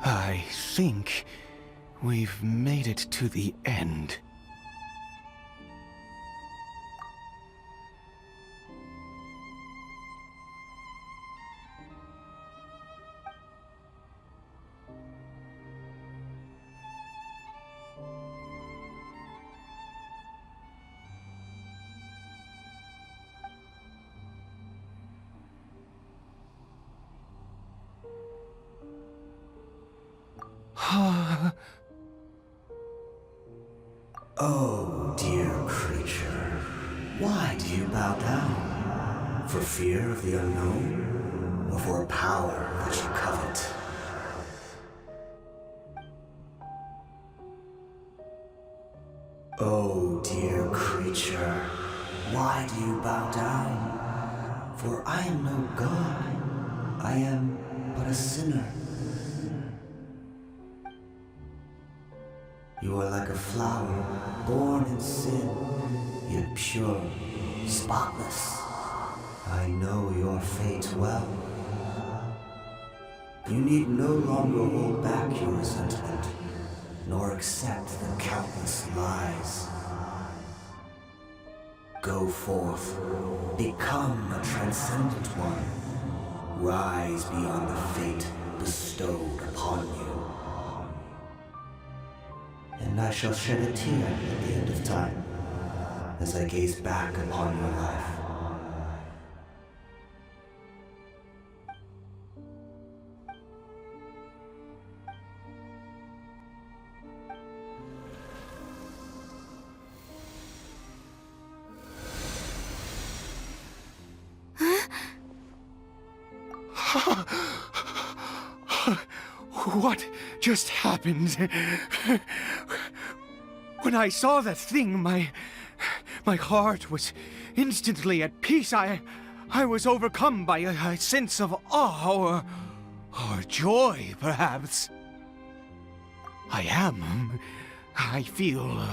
I think we've made it to the end. Oh, dear creature, why do you bow down? For fear of the unknown? Or for a power that you covet? Oh, dear creature, why do you bow down? For I am no god. I am but a sinner. You are like a flower, born in sin, yet pure, spotless. I know your fate well. You need no longer hold back your resentment, nor accept the countless lies. Go forth, become a transcendent one. Rise beyond the fate bestowed upon you. And I shall shed a tear at the end of time, as I gaze back upon your life. What just happened? When I saw that thing, my heart was instantly at peace. I was overcome by a sense of awe or joy, perhaps. I feel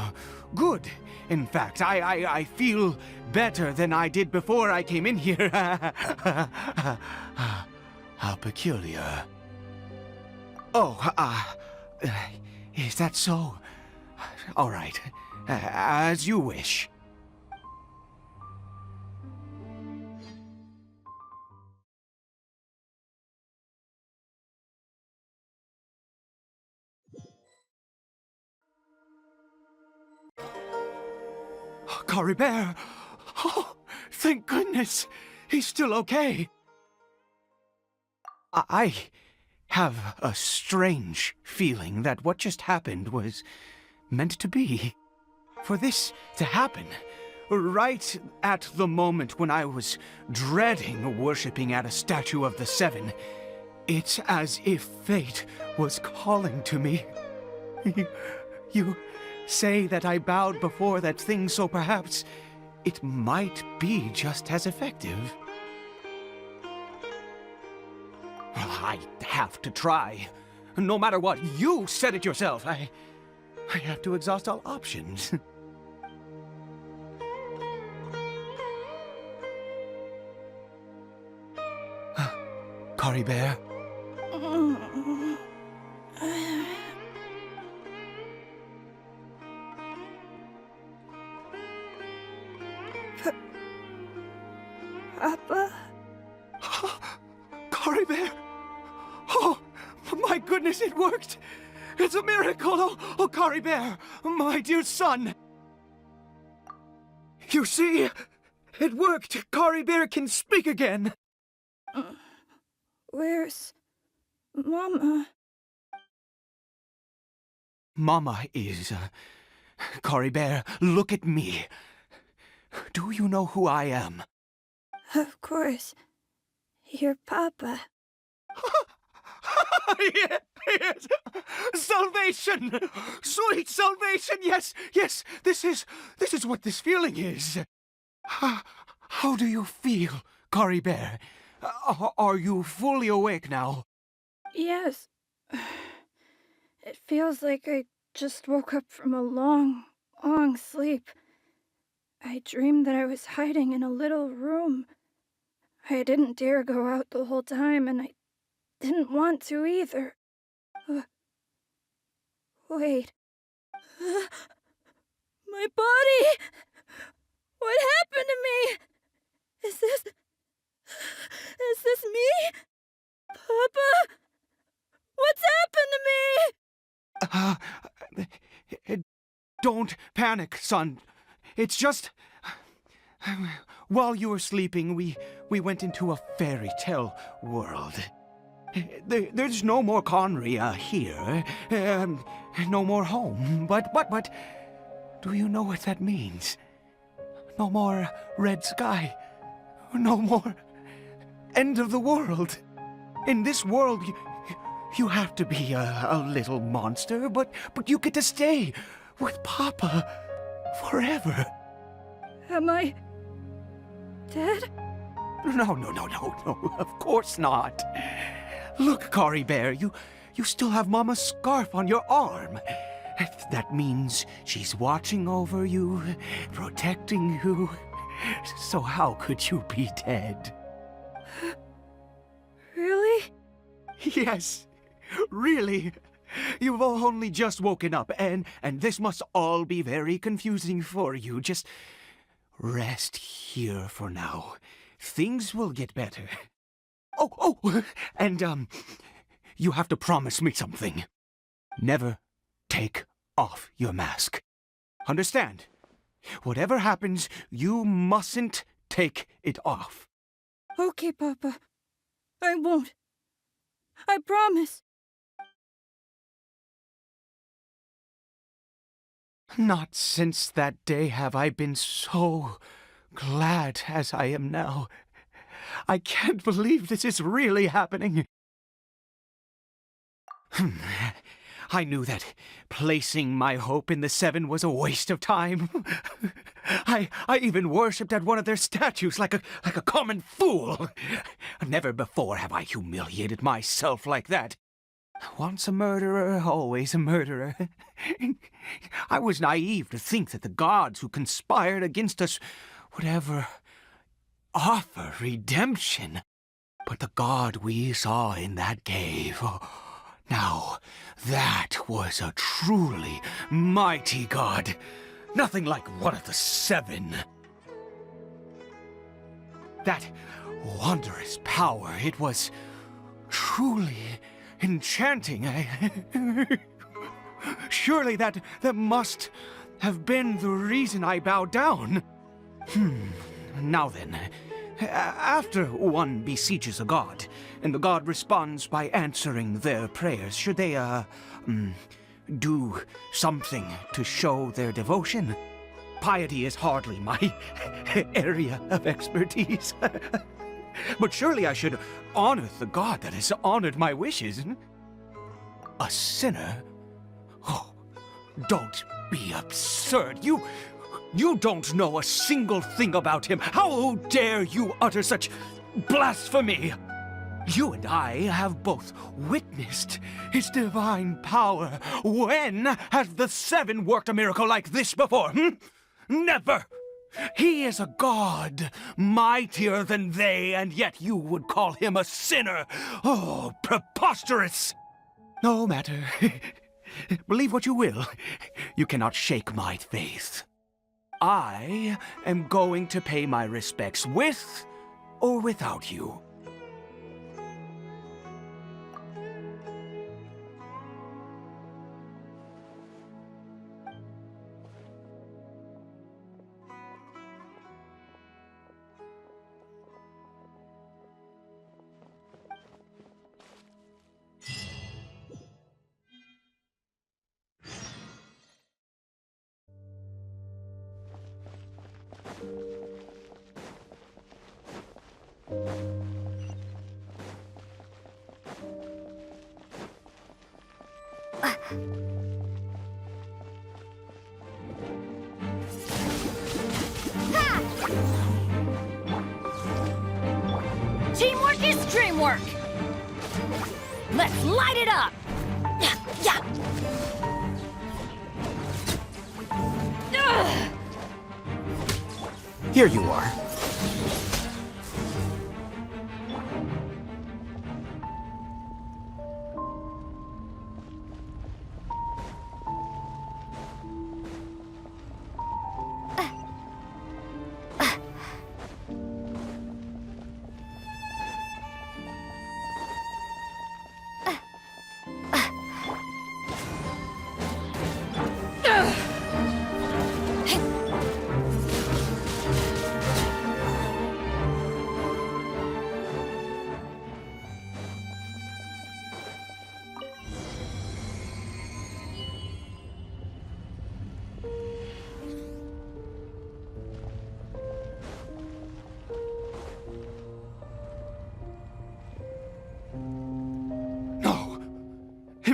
good. In fact, I feel better than I did before I came in here. How peculiar. Oh, is that so? All right, as you wish. Caribert! Oh, thank goodness! He's still okay. I have a strange feeling that what just happened was meant to be. For this to happen, right at the moment when I was dreading worshipping at a statue of the Seven, it's as if fate was calling to me. You say that I bowed before that thing, so perhaps it might be just as effective. Well, I have to try. No matter what, you said it yourself. I have to exhaust all options. Caribert? Papa? Caribert! Oh, my goodness, it worked! It's a miracle! Oh, Caribert, my dear son! You see? It worked! Caribert can speak again! Where's Mama? Mama is... Caribert, look at me. Do you know who I am? Of course. Your Papa. Yes! Salvation! Sweet salvation! Yes, yes! This is what this feeling is. How do you feel, Caribert? Are you fully awake now? Yes. It feels like I just woke up from a long, long sleep. I dreamed that I was hiding in a little room. I didn't dare go out the whole time, and I didn't want to either. Wait. My body! What happened to me? Is this me? Papa? What's happened to me? Don't panic, son. It's just... While you were sleeping, we went into a fairy tale world. There's no more Conry here. No more home. But Do you know what that means? No more red sky. No more end of the world. In this world, you have to be a little monster, but you get to stay with Papa forever. Am I dead? No, of course not. Look, Caribert, you still have Mama's scarf on your arm. That means she's watching over you, protecting you. So how could you be dead? Really? Yes, really. You've only just woken up, and this must all be very confusing for you. Just rest here for now. Things will get better. Oh, and you have to promise me something. Never take off your mask. Understand? Whatever happens, you mustn't take it off. Okay, Papa. I won't. I promise. Not since that day have I been so glad as I am now. I can't believe this is really happening. I knew that placing my hope in the Seven was a waste of time. I even worshipped at one of their statues like a common fool. Never before have I humiliated myself like that. Once a murderer, always a murderer. I was naive to think that the gods who conspired against us would ever offer redemption. But the god we saw in that cave, now that was a truly mighty god. Nothing like one of the Seven. That wondrous power, it was truly enchanting. Surely that must have been the reason I bowed down. Now then, after one beseeches a god, and the god responds by answering their prayers, should they, do something to show their devotion? Piety is hardly my area of expertise. But surely I should honor the god that has honored my wishes. A sinner? Oh, don't be absurd. You don't know a single thing about him. How dare you utter such blasphemy? You and I have both witnessed his divine power. When has the Seven worked a miracle like this before? Never! He is a god, mightier than they, and yet you would call him a sinner. Oh, preposterous! No matter. Believe what you will. You cannot shake my faith. I am going to pay my respects with or without you. Teamwork is dreamwork! Let's light it up! Yeah! Ugh. Here you are.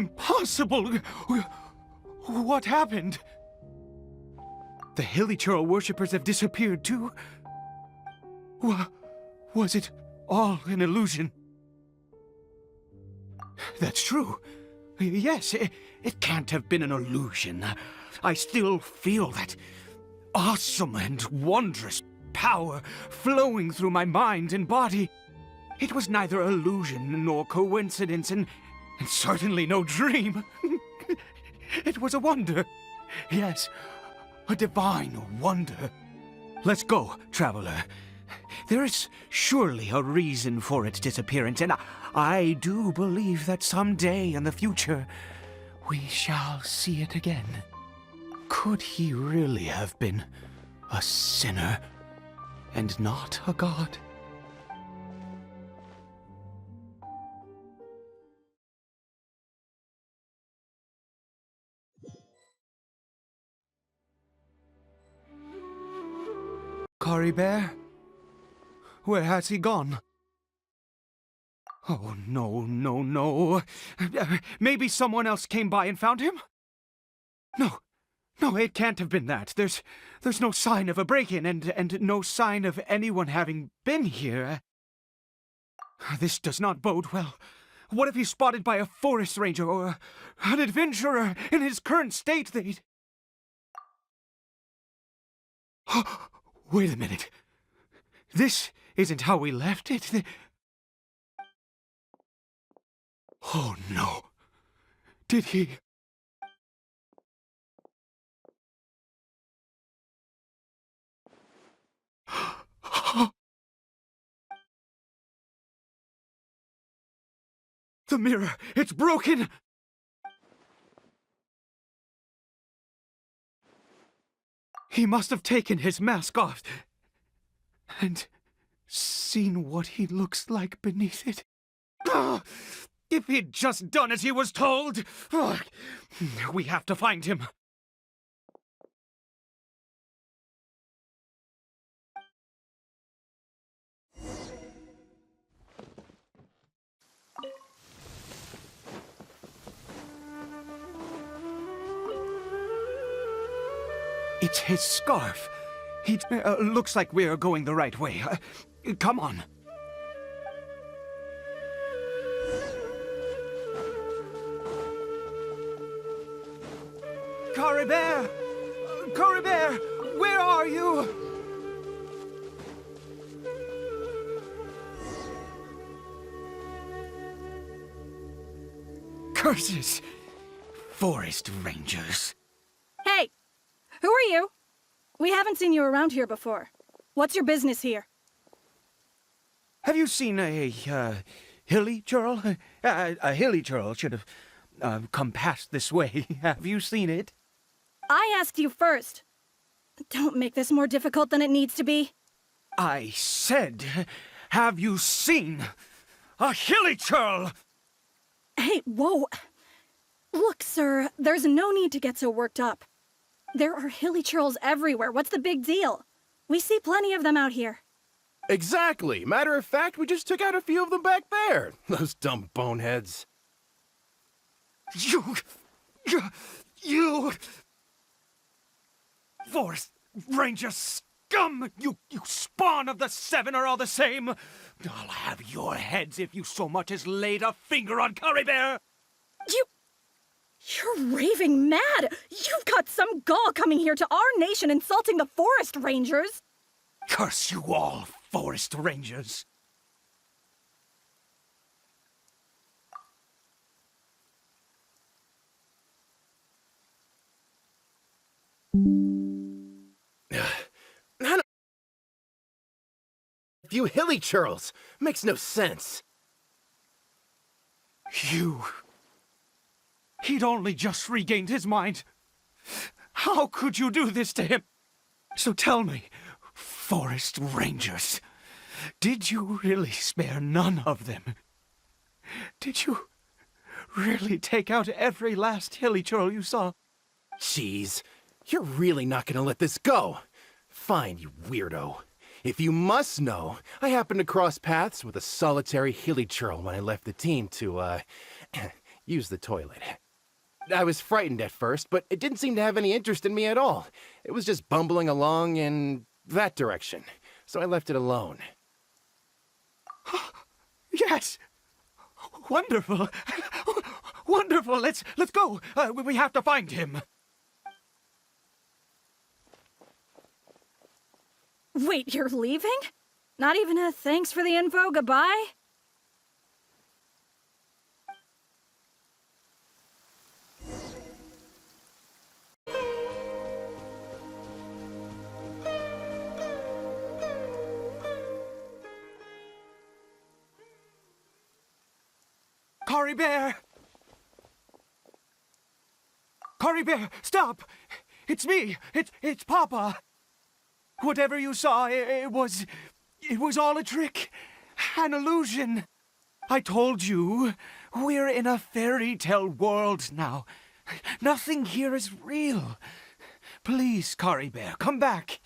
Impossible! What happened? The Hilly Churl worshippers have disappeared too? Was it all an illusion? That's true. Yes, it can't have been an illusion. I still feel that awesome and wondrous power flowing through my mind and body. It was neither illusion nor coincidence, and certainly no dream. It was a wonder. Yes, a divine wonder. Let's go, traveler. There is surely a reason for its disappearance, and I do believe that someday in the future we shall see it again. Could he really have been a sinner and not a god? Caribert? Where has he gone? Oh, no. Maybe someone else came by and found him? No, it can't have been that. There's no sign of a break-in and no sign of anyone having been here. This does not bode well. What if he's spotted by a forest ranger or an adventurer in his current state? Wait a minute. This isn't how we left it. Oh, no. Did he... The mirror! It's broken! He must have taken his mask off and seen what he looks like beneath it. If he'd just done as he was told! We have to find him. It's his scarf. He looks like we're going the right way. Come on. Caribert! Caribert! Where are you? Curses! Forest rangers. Hey! Who are you? We haven't seen you around here before. What's your business here? Have you seen a hilly churl? A hilly churl should have come past this way. Have you seen it? I asked you first. Don't make this more difficult than it needs to be. I said, have you seen a hilly churl? Hey, whoa. Look, sir, there's no need to get so worked up. There are hilly churls everywhere. What's the big deal? We see plenty of them out here. Exactly. Matter of fact, we just took out a few of them back there. Those dumb boneheads. You... Forest Ranger scum! You spawn of the Seven are all the same! I'll have your heads if you so much as laid a finger on Caribert! You're raving mad! You've got some gall coming here to our nation insulting the Forest Rangers! Curse you all, Forest Rangers! A few hilly churls. Makes no sense. He'd only just regained his mind. How could you do this to him? So tell me, Forest Rangers, did you really spare none of them? Did you really take out every last hilly churl you saw? Jeez, you're really not gonna let this go. Fine, you weirdo. If you must know, I happened to cross paths with a solitary hilly churl when I left the team to, use the toilet. I was frightened at first, but it didn't seem to have any interest in me at all. It was just bumbling along in that direction, so I left it alone. Yes! Wonderful! Wonderful! Let's go! We have to find him! Wait, you're leaving? Not even a thanks for the info, goodbye? Caribert! Caribert, stop! It's me! It's Papa! Whatever you saw, it was all a trick. An illusion. I told you, we're in a fairy tale world now. Nothing here is real. Please, Caribert, come back.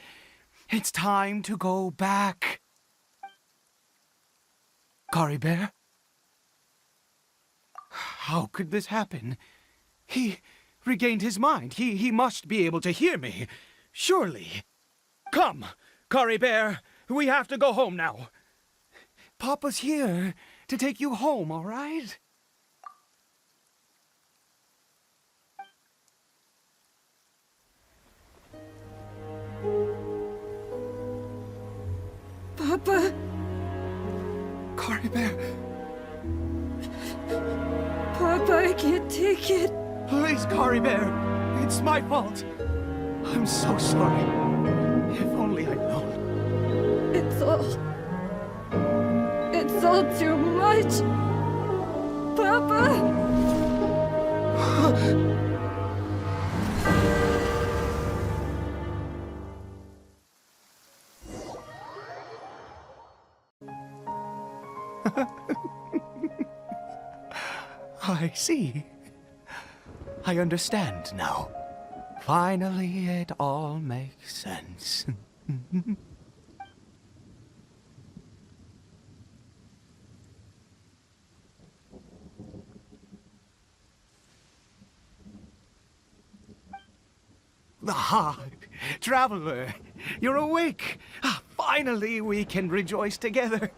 It's time to go back. Caribert? How could this happen? He regained his mind. He must be able to hear me. Surely. Come, Caribert. We have to go home now. Papa's here to take you home, all right? Papa. Caribert. Papa, I can't take it. Please, Caribert. It's my fault. I'm so sorry. If only I'd known. It's all too much. Papa! I see. I understand now. Finally, it all makes sense. Ah, traveler, you're awake. Finally, we can rejoice together.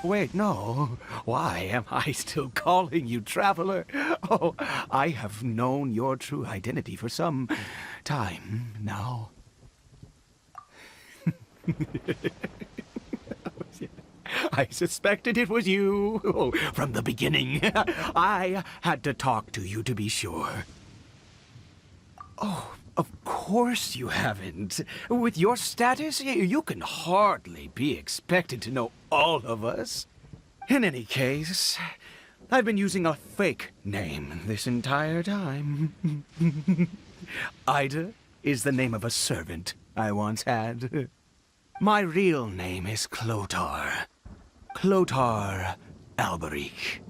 Wait, no. Why am I still calling you traveler? Oh, I have known your true identity for some time now. I suspected it was you. Oh, from the beginning. I had to talk to you to be sure. Oh, of course you haven't. With your status, you can hardly be expected to know all of us. In any case, I've been using a fake name this entire time. Ida is the name of a servant I once had. My real name is Clotar. Clotar Alberic.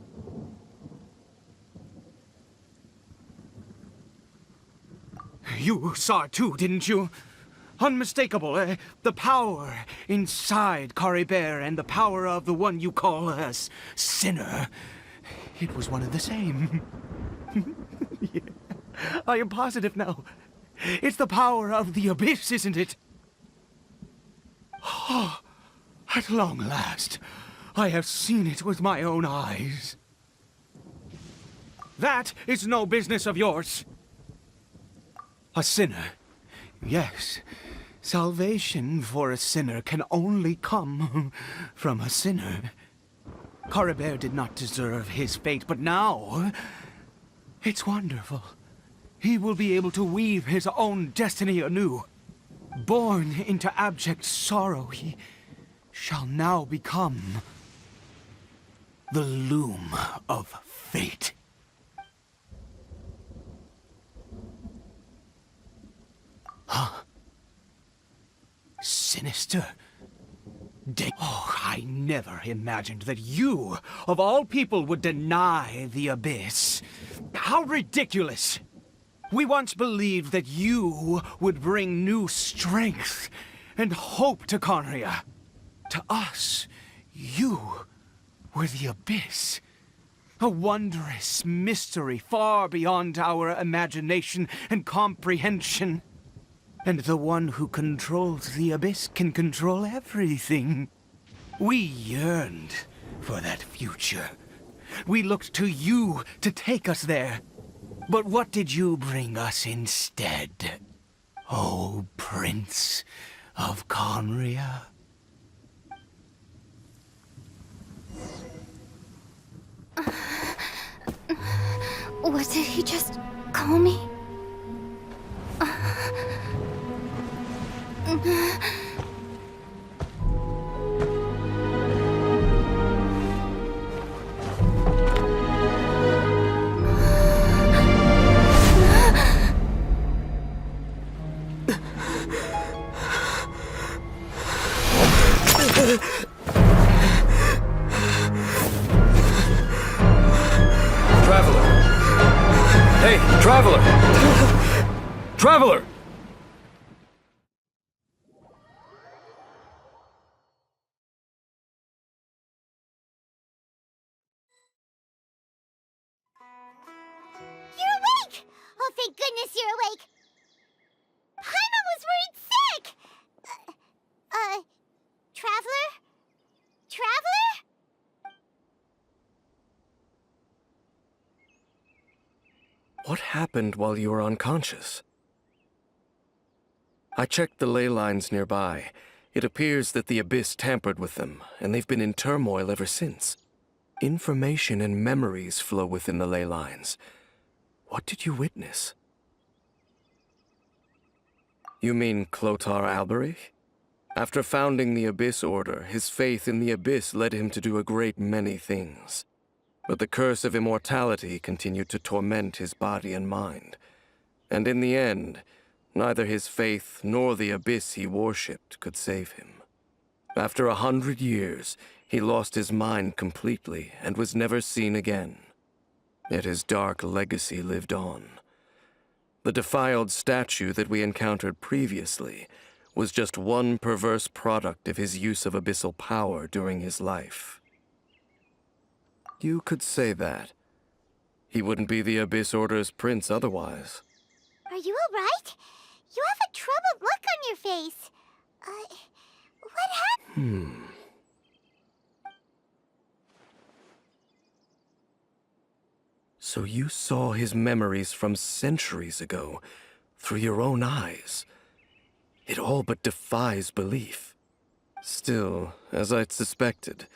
You saw it too, didn't you? Unmistakable, the power inside Caribert and the power of the one you call a sinner. It was one and the same. Yeah, I am positive now. It's the power of the abyss, isn't it? Oh, at long last, I have seen it with my own eyes. That is no business of yours. A sinner. Yes, salvation for a sinner can only come from a sinner. Caribert did not deserve his fate, but now it's wonderful. He will be able to weave his own destiny anew. Born into abject sorrow, he shall now become the loom of fate. Huh? Sinister. Oh, I never imagined that you, of all people, would deny the abyss. How ridiculous! We once believed that you would bring new strength and hope to Conria. To us, you were the abyss. A wondrous mystery far beyond our imagination and comprehension. And the one who controls the abyss can control everything. We yearned for that future. We looked to you to take us there. But what did you bring us instead? Oh, Prince of Conria. What did he just call me? Traveler! Hey, Traveler! Traveler! You're awake! Oh, thank goodness you're awake! Paimon was worried sick! Traveler? Traveler? What happened while you were unconscious? I checked the ley lines nearby. It appears that the Abyss tampered with them, and they've been in turmoil ever since. Information and memories flow within the ley lines. What did you witness? You mean Clotar Alberich? After founding the Abyss Order, his faith in the Abyss led him to do a great many things. But the curse of immortality continued to torment his body and mind. And in the end, neither his faith nor the Abyss he worshipped could save him. After 100 years, he lost his mind completely and was never seen again. Yet his dark legacy lived on. The defiled statue that we encountered previously was just one perverse product of his use of abyssal power during his life. You could say that. He wouldn't be the Abyss Order's prince otherwise. Are you alright? You have a troubled look on your face. What happened? So you saw his memories from centuries ago through your own eyes. It all but defies belief. Still, as I'd suspected,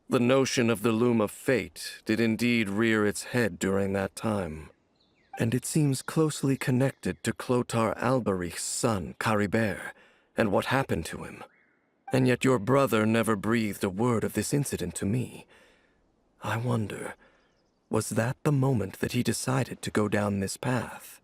the notion of the Loom of Fate did indeed rear its head during that time. And it seems closely connected to Clotar Alberich's son, Caribert, and what happened to him. And yet your brother never breathed a word of this incident to me. I wonder, was that the moment that he decided to go down this path?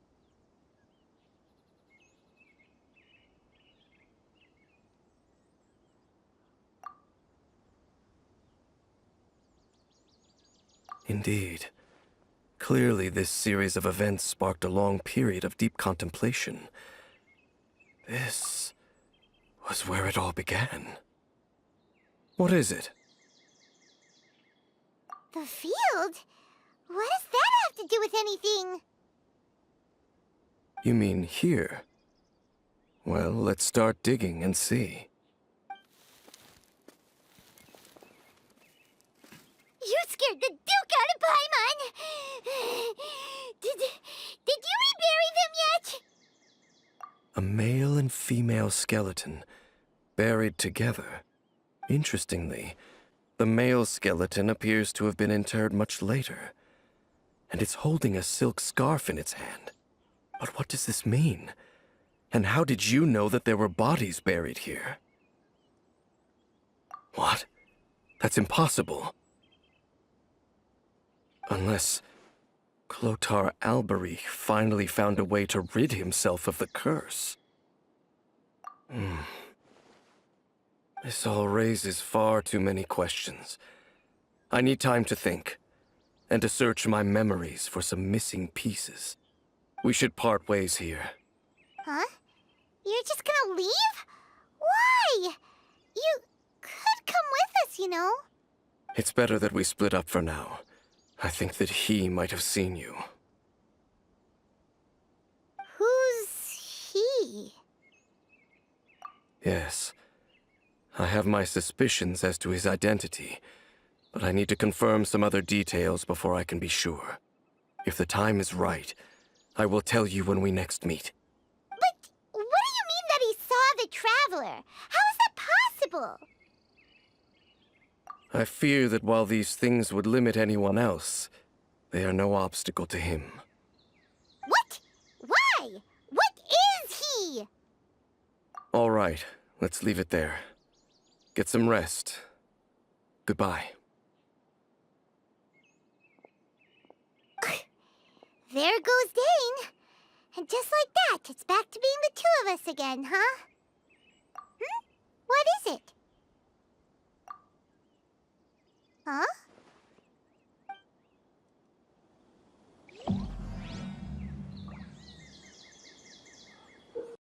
Indeed. Clearly, this series of events sparked a long period of deep contemplation. This was where it all began. What is it? The field? What does that have to do with anything? You mean here? Well, let's start digging and see. You scared the Duke out of Paimon! Did you rebury them yet? A male and female skeleton, buried together. Interestingly, the male skeleton appears to have been interred much later, and it's holding a silk scarf in its hand. But what does this mean? And how did you know that there were bodies buried here? What? That's impossible. Unless Clotar Alberich finally found a way to rid himself of the curse. This all raises far too many questions. I need time to think, and to search my memories for some missing pieces. We should part ways here. Huh? You're just gonna leave? Why? You could come with us, you know. It's better that we split up for now. I think that he might have seen you. Who's he? Yes. I have my suspicions as to his identity, but I need to confirm some other details before I can be sure. If the time is right, I will tell you when we next meet. But what do you mean that he saw the Traveler? How is that possible? I fear that while these things would limit anyone else, they are no obstacle to him. What? Why? What is he? All right, let's leave it there. Get some rest. Goodbye. There goes Dane. And just like that, it's back to being the two of us again, huh? What is it? Huh?